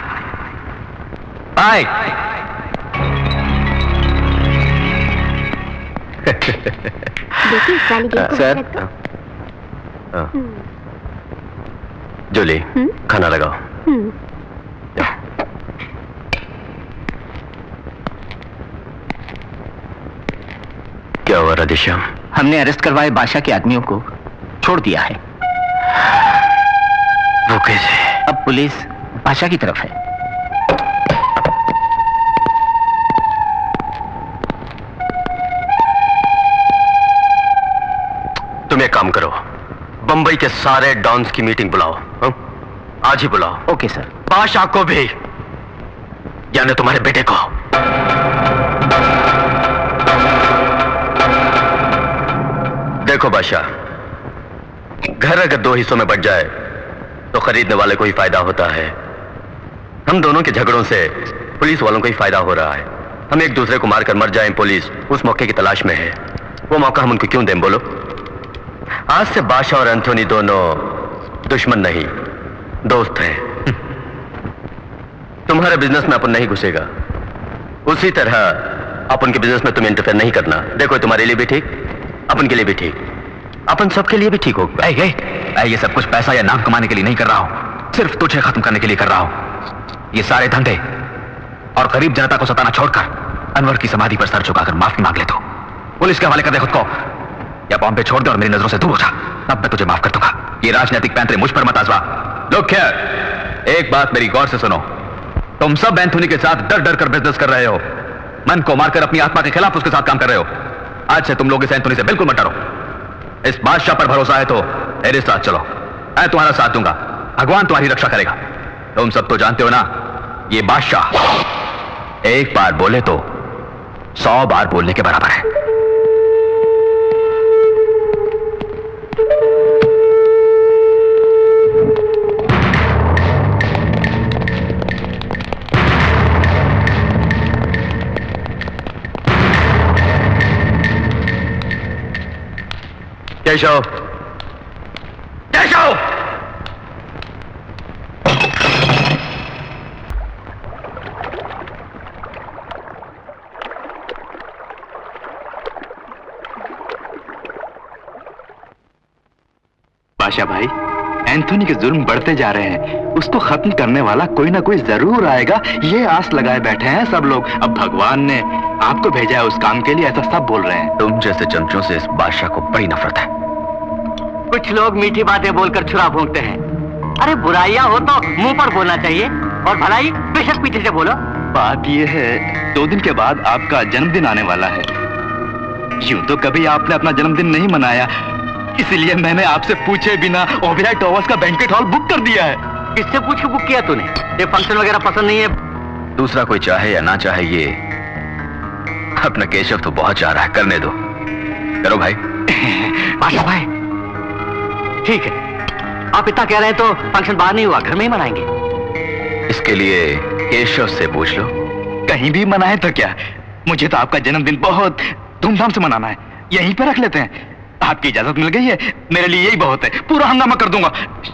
bye. देखिए इस वाली गेट को सर, रख दो। जूली खाना लगाओ। क्या हुआ राधेश्याम? हमने अरेस्ट करवाए बादशाह के आदमियों को छोड़ दिया है। वो कैसे? अब पुलिस बादशाह की तरफ है। तुम एक काम करो, बंबई के सारे डॉन्स की मीटिंग बुलाओ। हाँ? आज ही बुलाओ। Okay sir. बादशाह को भी, यानी तुम्हारे बेटे को। देखो बादशाह, घर अगर दो हिस्सों में बट जाए तो खरीदने वाले को ही फायदा होता है। हम दोनों के झगड़ों से पुलिस वालों को ही फायदा हो रहा है। हम एक दूसरे को मारकर मर जाएं, पुलिस उस मौके की तलाश में है। वो मौका हम उनको क्यों दें बोलो? आज से बादशाह और एंथोनी दोनों दुश्मन नहीं, दोस्त हैं। तुम्हारे बिजनेस में अपन नहीं घुसेगा, उसी तरह अपन के बिजनेस में तुम इंटरफेयर नहीं करना। देखो तुम्हारे लिए भी ठीक, अपन के लिए भी ठीक, अपन सबके लिए भी ठीक होगा। मैं ये सब कुछ पैसा या नाम कमाने के लिए नहीं कर रहा हूं, सिर्फ तुझे खत्म करने के लिए कर रहा हूं। ये सारे धंधे और गरीब जनता को सताना छोड़कर अनवर की समाधि पर सर झुकाकर माफी मांग ले। तो पुलिस के हवाले कर दे खुद को, या बॉम्बे छोड़ दे और मेरी नजरों से दूर हो जा, तब मैं तुझे माफ कर दूंगा। ये राजनीतिक पैंतरे मुझ पर मत आजमा। लोग खैर, एक बात मेरी गौर से सुनो, तुम सब एंथोनी के साथ डर डर कर बिजनेस कर रहे हो, मन को मारकर अपनी आत्मा के खिलाफ उसके साथ काम कर रहे हो। आज से तुम लोग इस एंथोनी से बिल्कुल मत डरो। इस बादशाह पर भरोसा है तो मेरे साथ चलो, मैं तुम्हारा साथ दूंगा, भगवान तुम्हारी रक्षा करेगा। तुम सब तो जानते हो ना, ये बादशाह एक बार बोले तो 100 बार बोलने के बराबर है। केशव, केशव! बादशाह भाई, एंथोनी के जुल्म बढ़ते जा रहे हैं, उसको खत्म करने वाला कोई ना कोई जरूर आएगा, ये आस लगाए बैठे हैं सब लोग। अब भगवान ने आपको भेजा है उस काम के लिए, ऐसा सब बोल रहे हैं। तुम जैसे चमचों से इस बादशाह को बड़ी नफरत है। कुछ लोग मीठी बातें बोलकर छुरा भोंकते हैं। अरे बुराइयां हो तो मुंह पर बोलना चाहिए, और भलाई बेशक पीछे से बोलो। बात यह है, 2 दिन के बाद आपका जन्मदिन आने वाला है। यूं तो कभी आपने अपना जन्मदिन नहीं मनाया, इसलिए मैंने आपसे पूछे बिना ओबेरॉय टावर्स का बैंकेट हॉल बुक कर दिया है। किससे पूछ के बुक किया तूने? ये फंक्शन वगैरह पसंद नहीं है? दूसरा कोई चाहे या ना चाहे, ये अपना केशव तो बहुत चाह रहा है, करने दो। करो भाई। बादशाह भाई, ठीक है, आप इतना कह रहे हैं तो फंक्शन बाहर नहीं हुआ, घर में ही मनाएंगे। इसके लिए केशव से पूछ लो। कहीं भी मनाए तो क्या, मुझे तो आपका जन्मदिन बहुत धूमधाम से मनाना है, यहीं पे रख लेते हैं। आपकी इजाजत मिल गई है, मेरे लिए यही बहुत है, पूरा हंगामा कर दूंगा।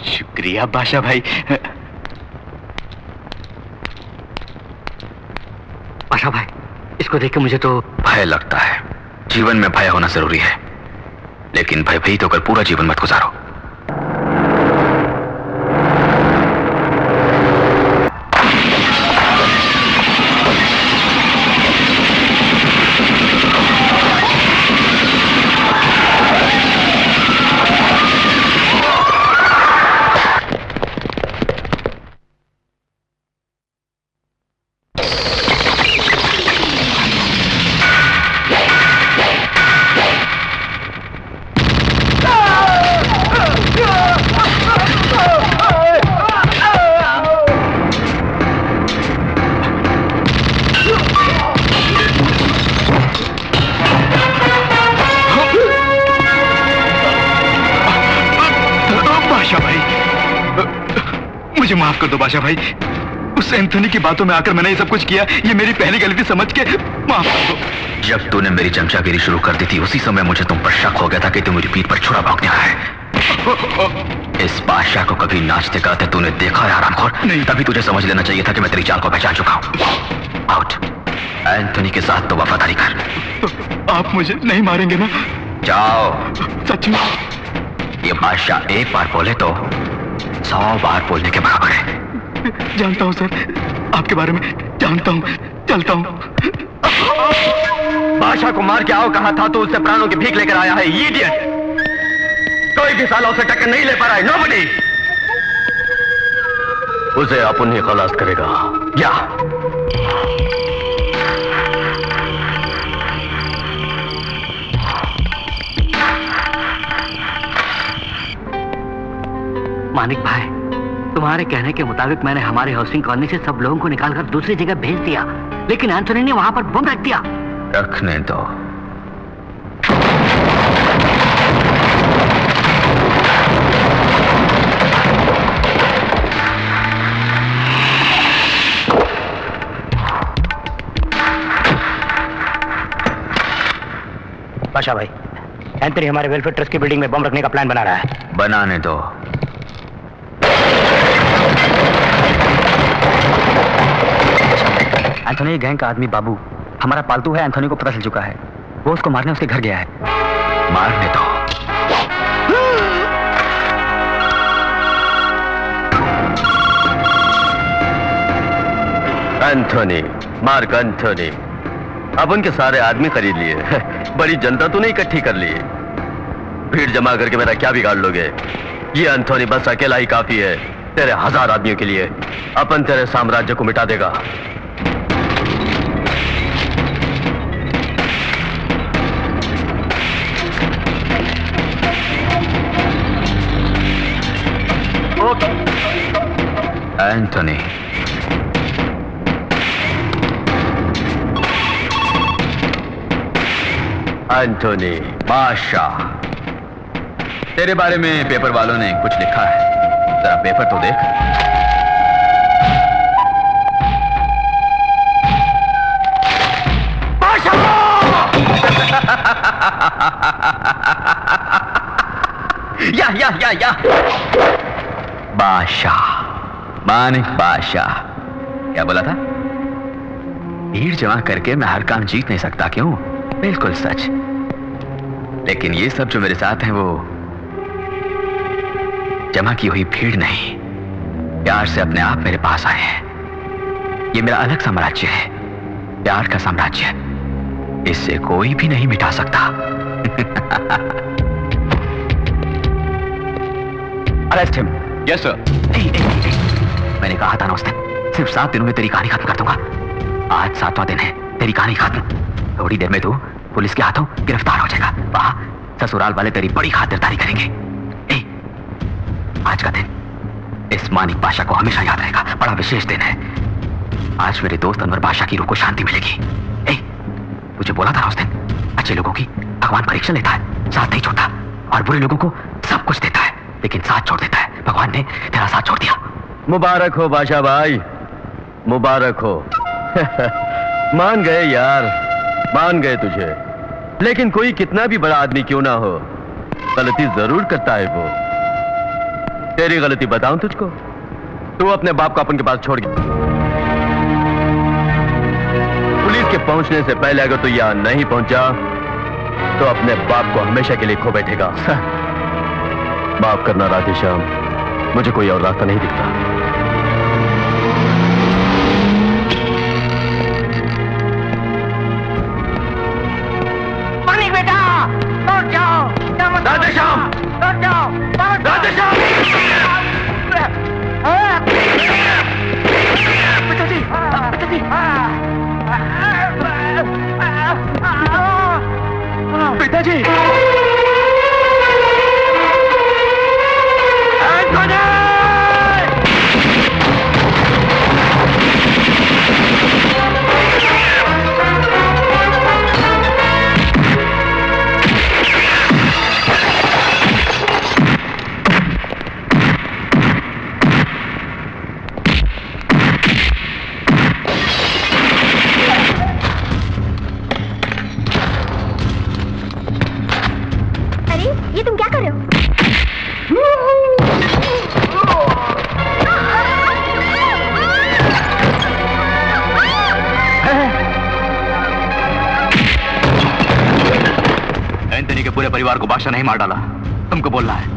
शुक्रिया बादशाह भाई। बादशाह भाई, इसको देख के मुझे तो भय लगता है। जीवन में भय होना जरूरी है, लेकिन भयभीत होकर पूरा जीवन मत गुजारो। मुझे माफ कर दो बादशाह भाई, उस एंथोनी की बातों में आकर मैंने ये सब कुछ किया, ये मेरी पहली गलती समझ के माफ कर दो। जब तूने मेरी चमचागिरी शुरू कर दी थी, उसी समय मुझे तुम पर शक हो गया था कि तू मेरी पीठ पर छुरा भौंकने आया है। इस बादशाह को कभी नाचते गाते तूने देखा है हरामखोर? नहीं। तभी तुझे समझ लेना चाहिए था कि मैं तेरी चाल को पहचान चुका हूं। आउट। एंथोनी के साथ तो वफादारी कर। तो आप मुझे नहीं मारेंगे ना? जाओ। सच में? ये बादशाह एक बार बोले तो 100 बार बोलने के बराबर है। जानता हूं सर, आपके बारे में जानता हूं, चलता हूं। बादशाह को मार के आओ कहा था तो उससे प्राणों की भीख लेकर आया है, इडियट। कोई भी साला उसे टक्कर नहीं ले पा रहा है, नोबडी। उसे अपन ही खलास करेगा। या मानिक भाई, तुम्हारे कहने के मुताबिक मैंने हमारे हाउसिंग कॉलोनी से सब लोगों को निकालकर दूसरी जगह भेज दिया, लेकिन एंथोनी ने वहां पर बम रख दिया। रखने दो। बादशाह भाई, एंथनी हमारे वेलफेयर ट्रस्ट की बिल्डिंग में बम रखने का प्लान बना रहा है। बनाने दो। एंथोनी गैंग का आदमी बाबू हमारा पालतू है, एंथोनी को पता चल चुका है। वो उसको मारने उसके घर गया है। मारने दो। एंथोनी, मार्क एंथोनी, अब उनके सारे आदमी खरीद लिए। बड़ी जनता तो नहीं इकट्ठी कर ली। भीड़ जमा करके मेरा क्या बिगाड़ लोगे? ये एंथोनी बस अकेला ही काफी है तेरे 1000 आदमियों के लिए। अपन तेरे साम्राज्य को मिटा देगा। एंथोनी, एंथोनी, बादशाह, तेरे बारे में पेपर वालों ने कुछ लिखा है, जरा पेपर तो देख। या बादशाह, मानिक बादशाह, क्या बोला था? भीड़ जमा करके मैं हर काम जीत नहीं सकता, क्यों? बिल्कुल सच। लेकिन ये सब जो मेरे साथ हैं वो जमा की हुई भीड़ नहीं, प्यार से अपने आप मेरे पास आए हैं। ये मेरा अलग साम्राज्य है, प्यार का साम्राज्य। इससे कोई भी नहीं मिटा सकता। Arrest him. Yes sir. मैंने कहा था ना उस दिन, सिर्फ 7 दिनों में तेरी कहानी खत्म कर दूंगा। आज 7वां दिन है, तेरी कहानी खत्म। थोड़ी देर में तू पुलिस के हाथों गिरफ्तार हो जाएगा। वहां ससुराल वाले तेरी बड़ी खातिरदारी करेंगे। आज का दिन इस मानिक बादशाह को हमेशा याद रहेगा। बड़ा विशेष दिन है। आज मेरे दोस्त अनवर बादशाह की रूह को शांति मिलेगी। तुझे बोला था उस दिन, अच्छे लोगों की भगवान परीक्षा लेता है, साथ नहीं छोड़ता, और बुरे लोगों को सब कुछ देता है लेकिन साथ छोड़ देता है। भगवान ने तेरा साथ छोड़ दिया। मुबारक हो बादशाह भाई, मुबारक हो। मान गए यार, मान गए तुझे। लेकिन कोई कितना भी बड़ा आदमी क्यों ना हो, गलती जरूर करता है वो। तेरी गलती बताऊं तुझको? तू अपने बाप को अपन के पास छोड़ गया। पुलिस के पहुंचने से पहले अगर तू यहां नहीं पहुंचा तो अपने बाप को हमेशा के लिए खो बैठेगा। माफ करना राधेश्याम, मुझे कोई और रास्ता नहीं दिखता। मानिक बेटा, लौट जाओ। राधेश्याम, लौट जाओ। राधेश्याम! पिताजी, पिताजी, पिताजी! अरे ये तुम क्या कर रहे हो? एंथनी के पूरे परिवार को बादशाह नहीं मार डाला, तुमको बोलना है।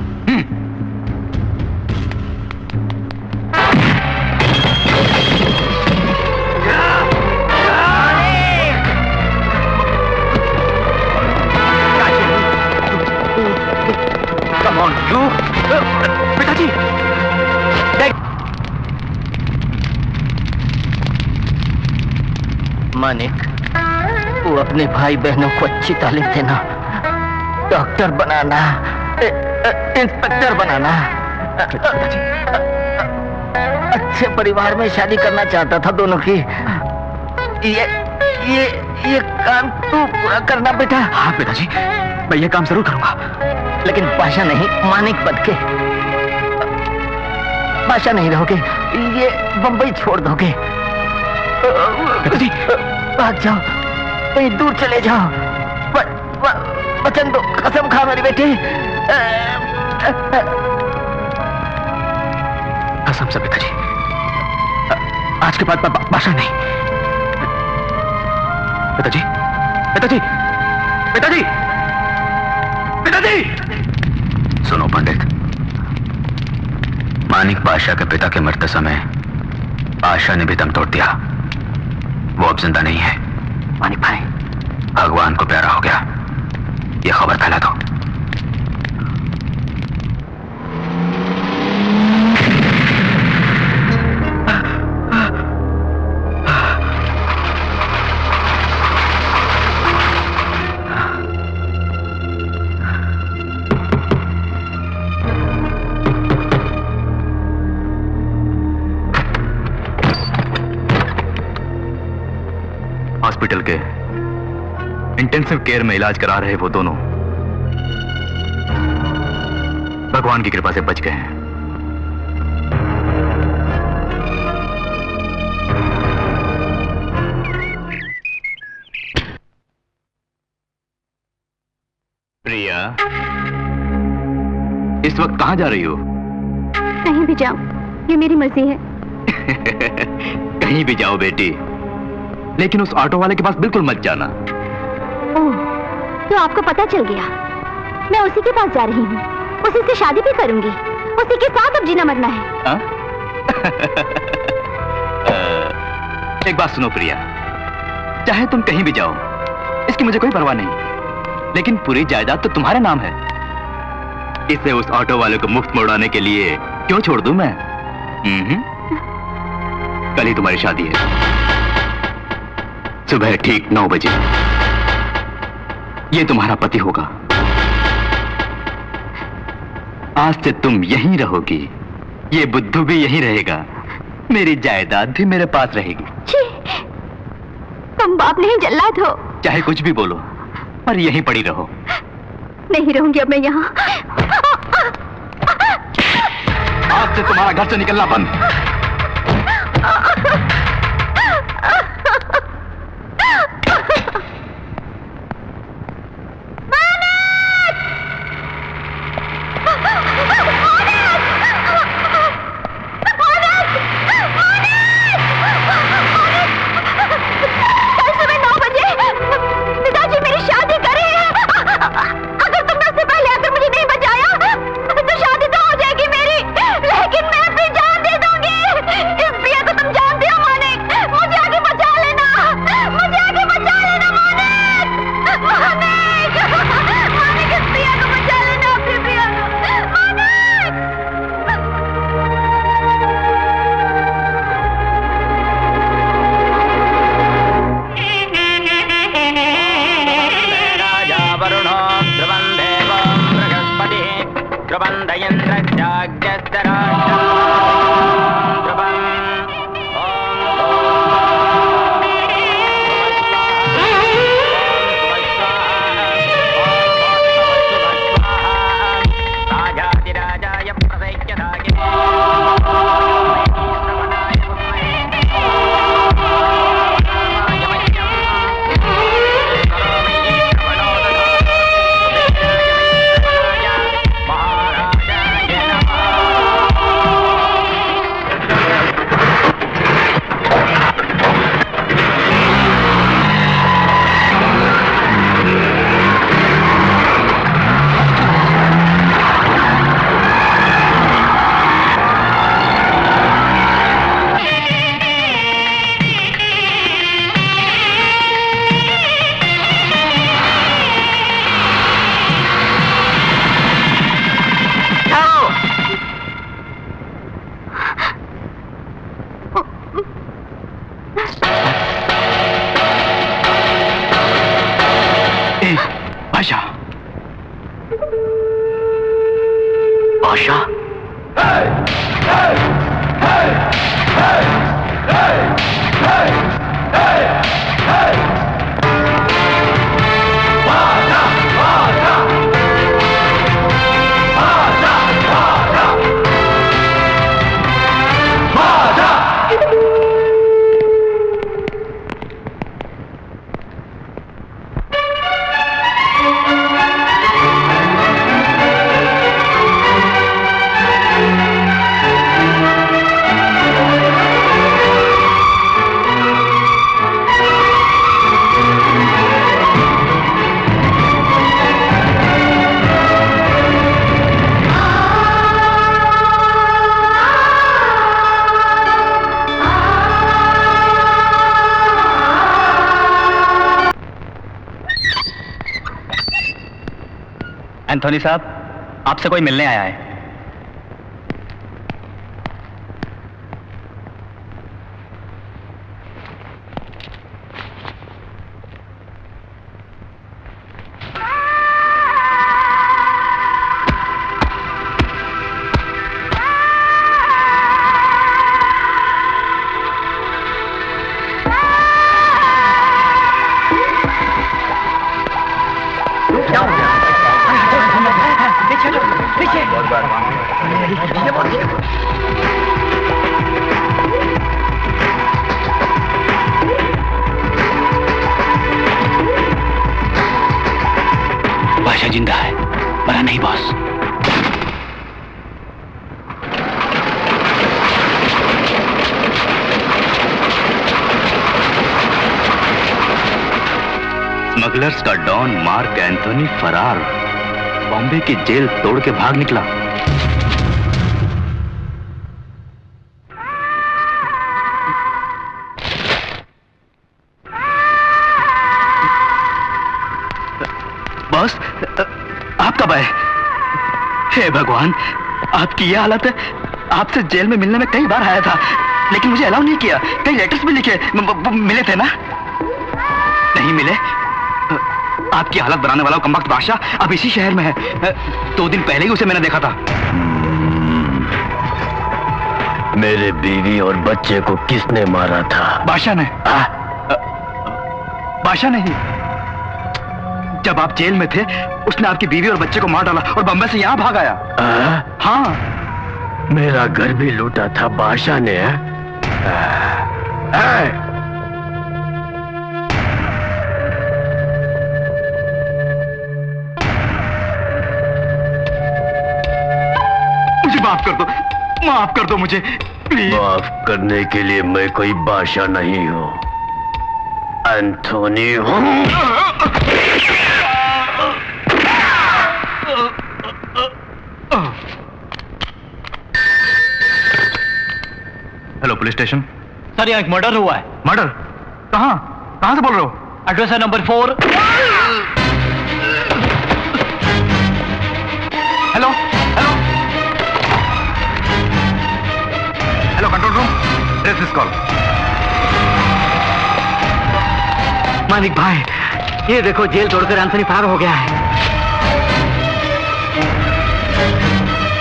पिताजी! मानिक, वो अपने भाई बहनों को अच्छी तालीम देना, डॉक्टर बनाना, इंस्पेक्टर बनाना, अच्छे परिवार में शादी करना चाहता था दोनों की। ये काम तू पूरा करना बेटा। हाँ पिताजी, मैं ये काम जरूर करूंगा। लेकिन पाशा नहीं, मानिक बन के। पाशा नहीं रहोगे, ये बंबई छोड़ दोगे। पिताजी भाग जाओ, कहीं दूर चले जाओ। वचन दो, कसम खा मेरी बेटी। कसम से पिताजी, आज के बाद भाषा नहीं। पिताजी पिताजी पिताजी पिताजी। सुनो पंडित, मानिक बादशाह के पिता के मरते समय बादशाह ने भी दम तोड़ दिया। वो अब जिंदा नहीं है। मानिक भाई, भगवान को प्यारा हो गया, ये खबर फैला दो। हॉस्पिटल के इंटेंसिव केयर में इलाज करा रहे वो दोनों भगवान की कृपा से बच गए हैं। प्रिया, इस वक्त कहां जा रही हो? कहीं भी जाऊं, ये मेरी मर्जी है। कहीं भी जाओ बेटी, लेकिन उस ऑटो वाले के पास बिल्कुल मत जाना। ओह, तो आपको पता चल गया। मैं उसी के पास जा रही हूँ, उसी से शादी भी करूंगी, उसी के साथ अब जीना मरना है। एक बात सुनो प्रिया, चाहे तुम कहीं भी जाओ, इसकी मुझे कोई परवाह नहीं, लेकिन पूरी जायदाद तो तुम्हारे नाम है। इसे उस ऑटो वाले को मुफ्त में उड़ाने के लिए क्यों छोड़ दूं मैं? कल ही तुम्हारी शादी है, सुबह ठीक 9 बजे। ये तुम्हारा पति होगा। आज से तुम यहीं रहोगी, ये बुद्धू भी यहीं रहेगा, मेरी जायदाद भी मेरे पास रहेगी। छी, तुम बाप नहीं जल्लाद हो। चाहे कुछ भी बोलो, पर यहीं पड़ी रहो। नहीं रहूंगी अब मैं यहाँ। आज से तुम्हारा घर से निकलना बंद। एंथोनी साहब, आपसे कोई मिलने आया है। बादशाह जिंदा है, मरा नहीं बॉस। स्मगलर्स का डॉन मार्क एंथोनी फरार, बॉम्बे की जेल तोड़ के भाग निकला। बॉस, आप कब आए? हे भगवान, आपकी ये हालत है। आपसे जेल में मिलने में कई बार आया था, लेकिन मुझे अलाउ नहीं किया। कई लेटर्स भी लिखे, मिले थे ना? नहीं मिले। आपकी हालत बनाने वाला कमबख्त बादशाह अब इसी शहर में है। 2 दिन पहले ही उसे मैंने देखा था। मेरे बीवी और बच्चे को किसने मारा था? बादशाह ने। बादशाह नहीं, जब आप जेल में थे उसने आपकी बीवी और बच्चे को मार डाला और बम्बई से यहां भाग आया। हाँ, मेरा घर भी लूटा था बादशाह ने। मुझे माफ कर दो, माफ कर दो मुझे प्लीज। माफ करने के लिए मैं कोई बादशाह नहीं हूं, एंथोनी हूं। Hello police station. सर, यहाँ एक मर्डर हुआ है। मर्डर? कहाँ? कहाँ से बोल रहे हो? एड्रेस है number 4। Hello hello hello, control room, trace this call. Manik भाई, ये देखो, जेल तोड़कर एंथोनी फरार हो गया है।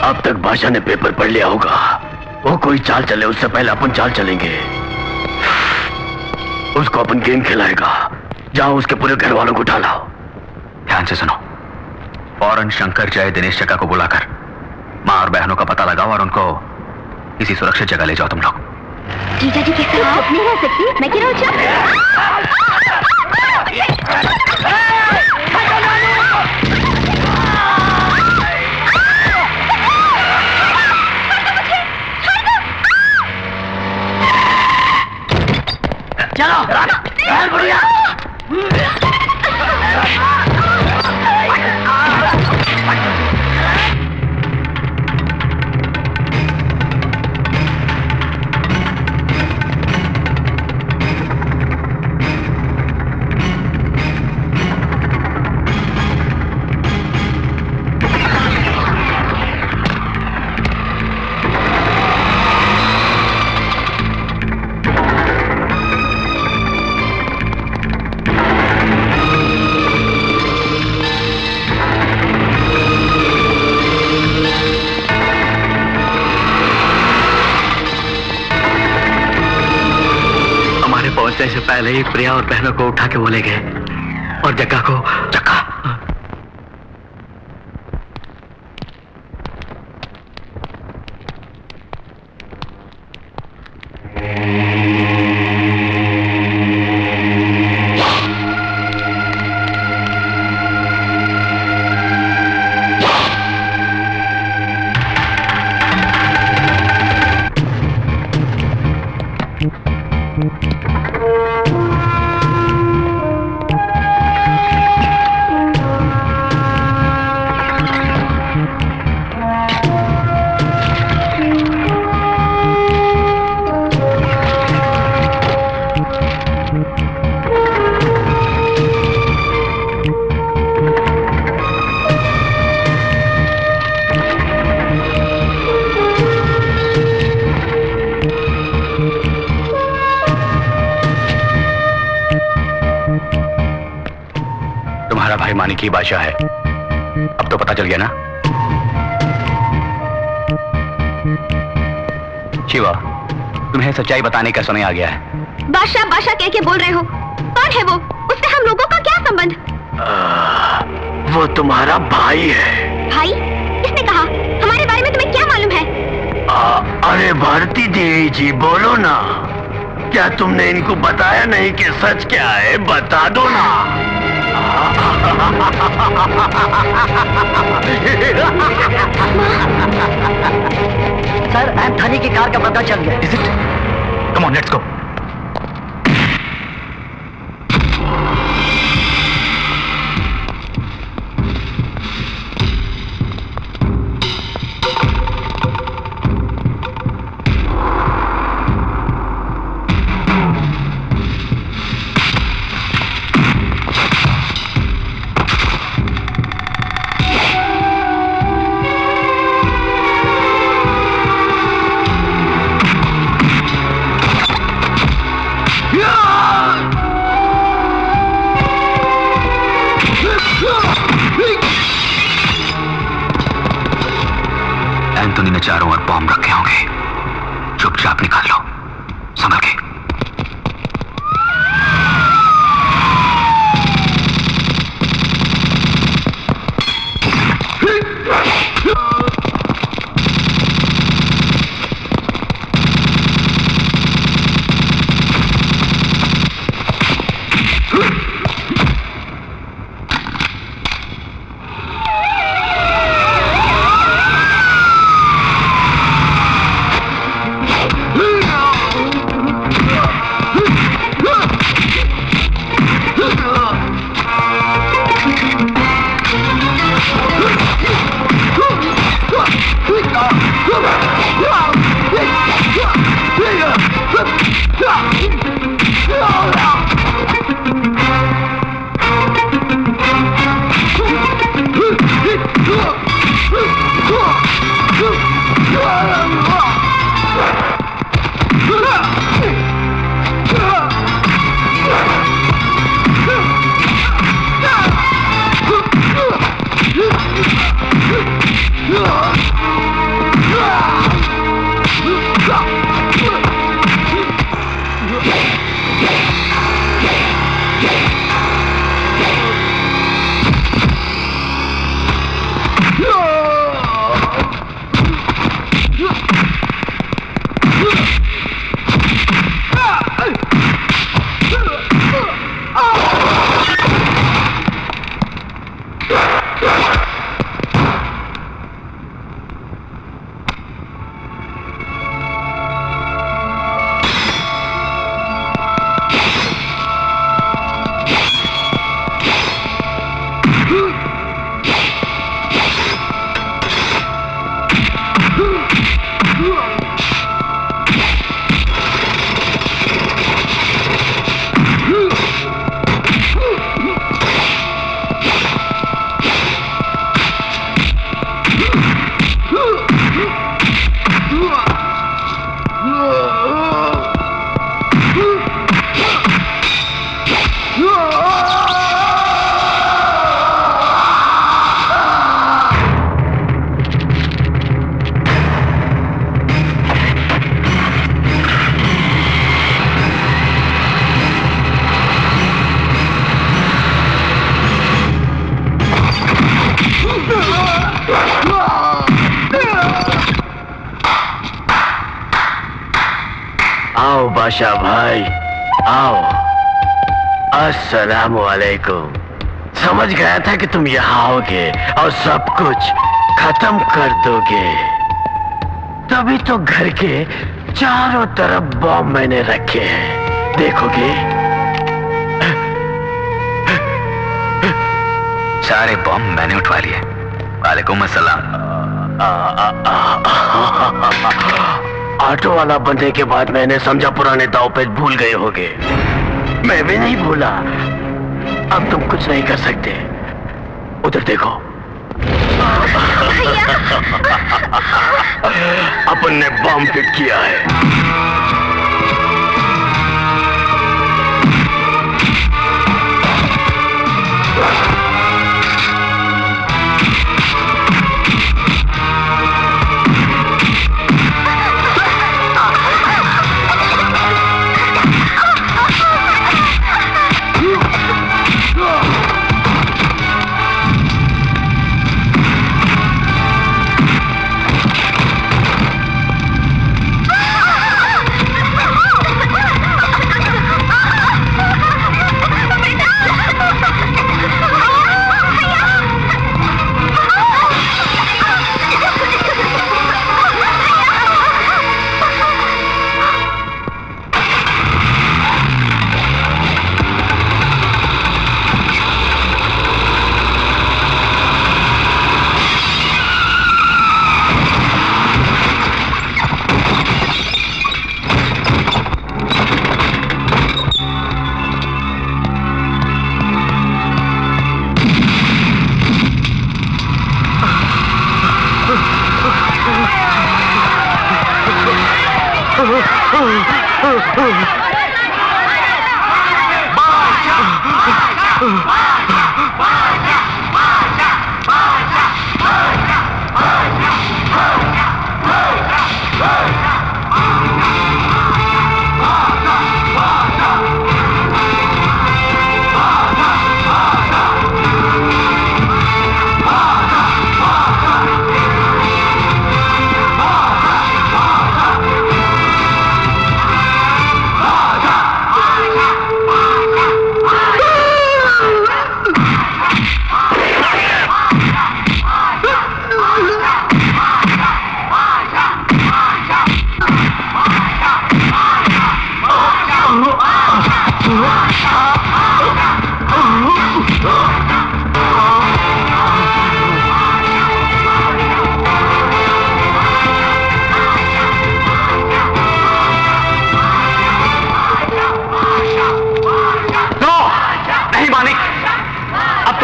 अब तक बादशाह ने पेपर पढ़ लिया होगा। वो कोई चाल चले उससे पहले अपन चाल चलेंगे। उसको अपन गेम खिलाएगा। जाओ उसके पूरे घर वालों को उठा लाओ। ध्यान से सुनो, फौरन शंकर जय दिनेश चक्का को बुलाकर मां और बहनों का पता लगाओ और उनको किसी सुरक्षित जगह ले जाओ तुम लोग। जीजा जी किससे आप नहीं रह सकती, मैं क्यों चलो बढ़िया। पहुंचने से पहले ही प्रिया और बहनों को उठा के वो ले गए और जग्गा को। जग्गा तुम्हारा भाई मानिक ही बादशाह है। अब तो पता चल गया ना? शिवा, तुम्हें सच्चाई बताने का समय आ गया है। बादशाह बादशाह कह के बोल रहे हो? कौन है वो? उससे हम लोगों का क्या संबंध? वो तुम्हारा भाई है। भाई? किसने कहा? हमारे बारे में तुम्हें क्या मालूम है? अरे भारती देवी जी, बोलो ना, क्या तुमने इनको बताया नहीं कि सच क्या है? बता दो ना। सर, एंथनी की कार का पता चल गया। Is it? Come on, let's go. Anthony ने चारों ओर बॉम्ब रखे होंगे। चुपचाप निकाल लो, संभल के। आओ बादशाह भाई, आओ। अस्सलामु अलैकुम। समझ गया था कि तुम यहाँ आओगे और सब कुछ खत्म कर दोगे, तभी तो घर के चारों तरफ बॉम्ब मैंने रखे हैं, देखोगे? सारे बॉम्ब मैंने उठवा लिए। वालेकुम अस्सलाम। ऑटो वाला बनने के बाद मैंने समझा पुराने दाव पेच भूल गए होगे। मैं भी नहीं भूला। अब तुम कुछ नहीं कर सकते। उधर देखो। अपन ने बॉम्ब फिट किया है।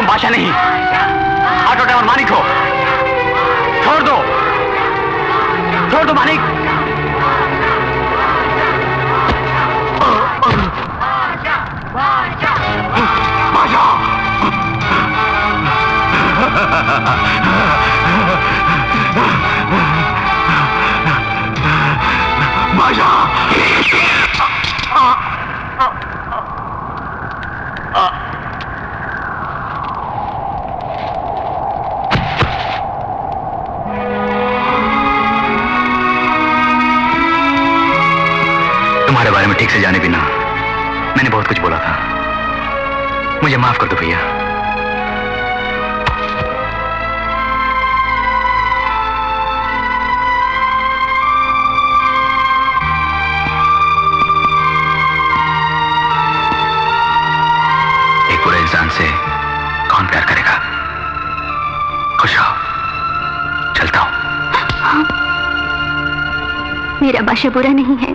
बादशाह नहीं, ऑटो ड्राइवर मानिक हो। छोड़ दो, छोड़ दो मानिक। तुम्हारे बारे में ठीक से जाने बिना मैंने बहुत कुछ बोला था, मुझे माफ कर दो भैया। एक बुरे इंसान से कौन प्यार करेगा? खुश रहो, चलता हूं। मेरा बादशाह बुरा नहीं है,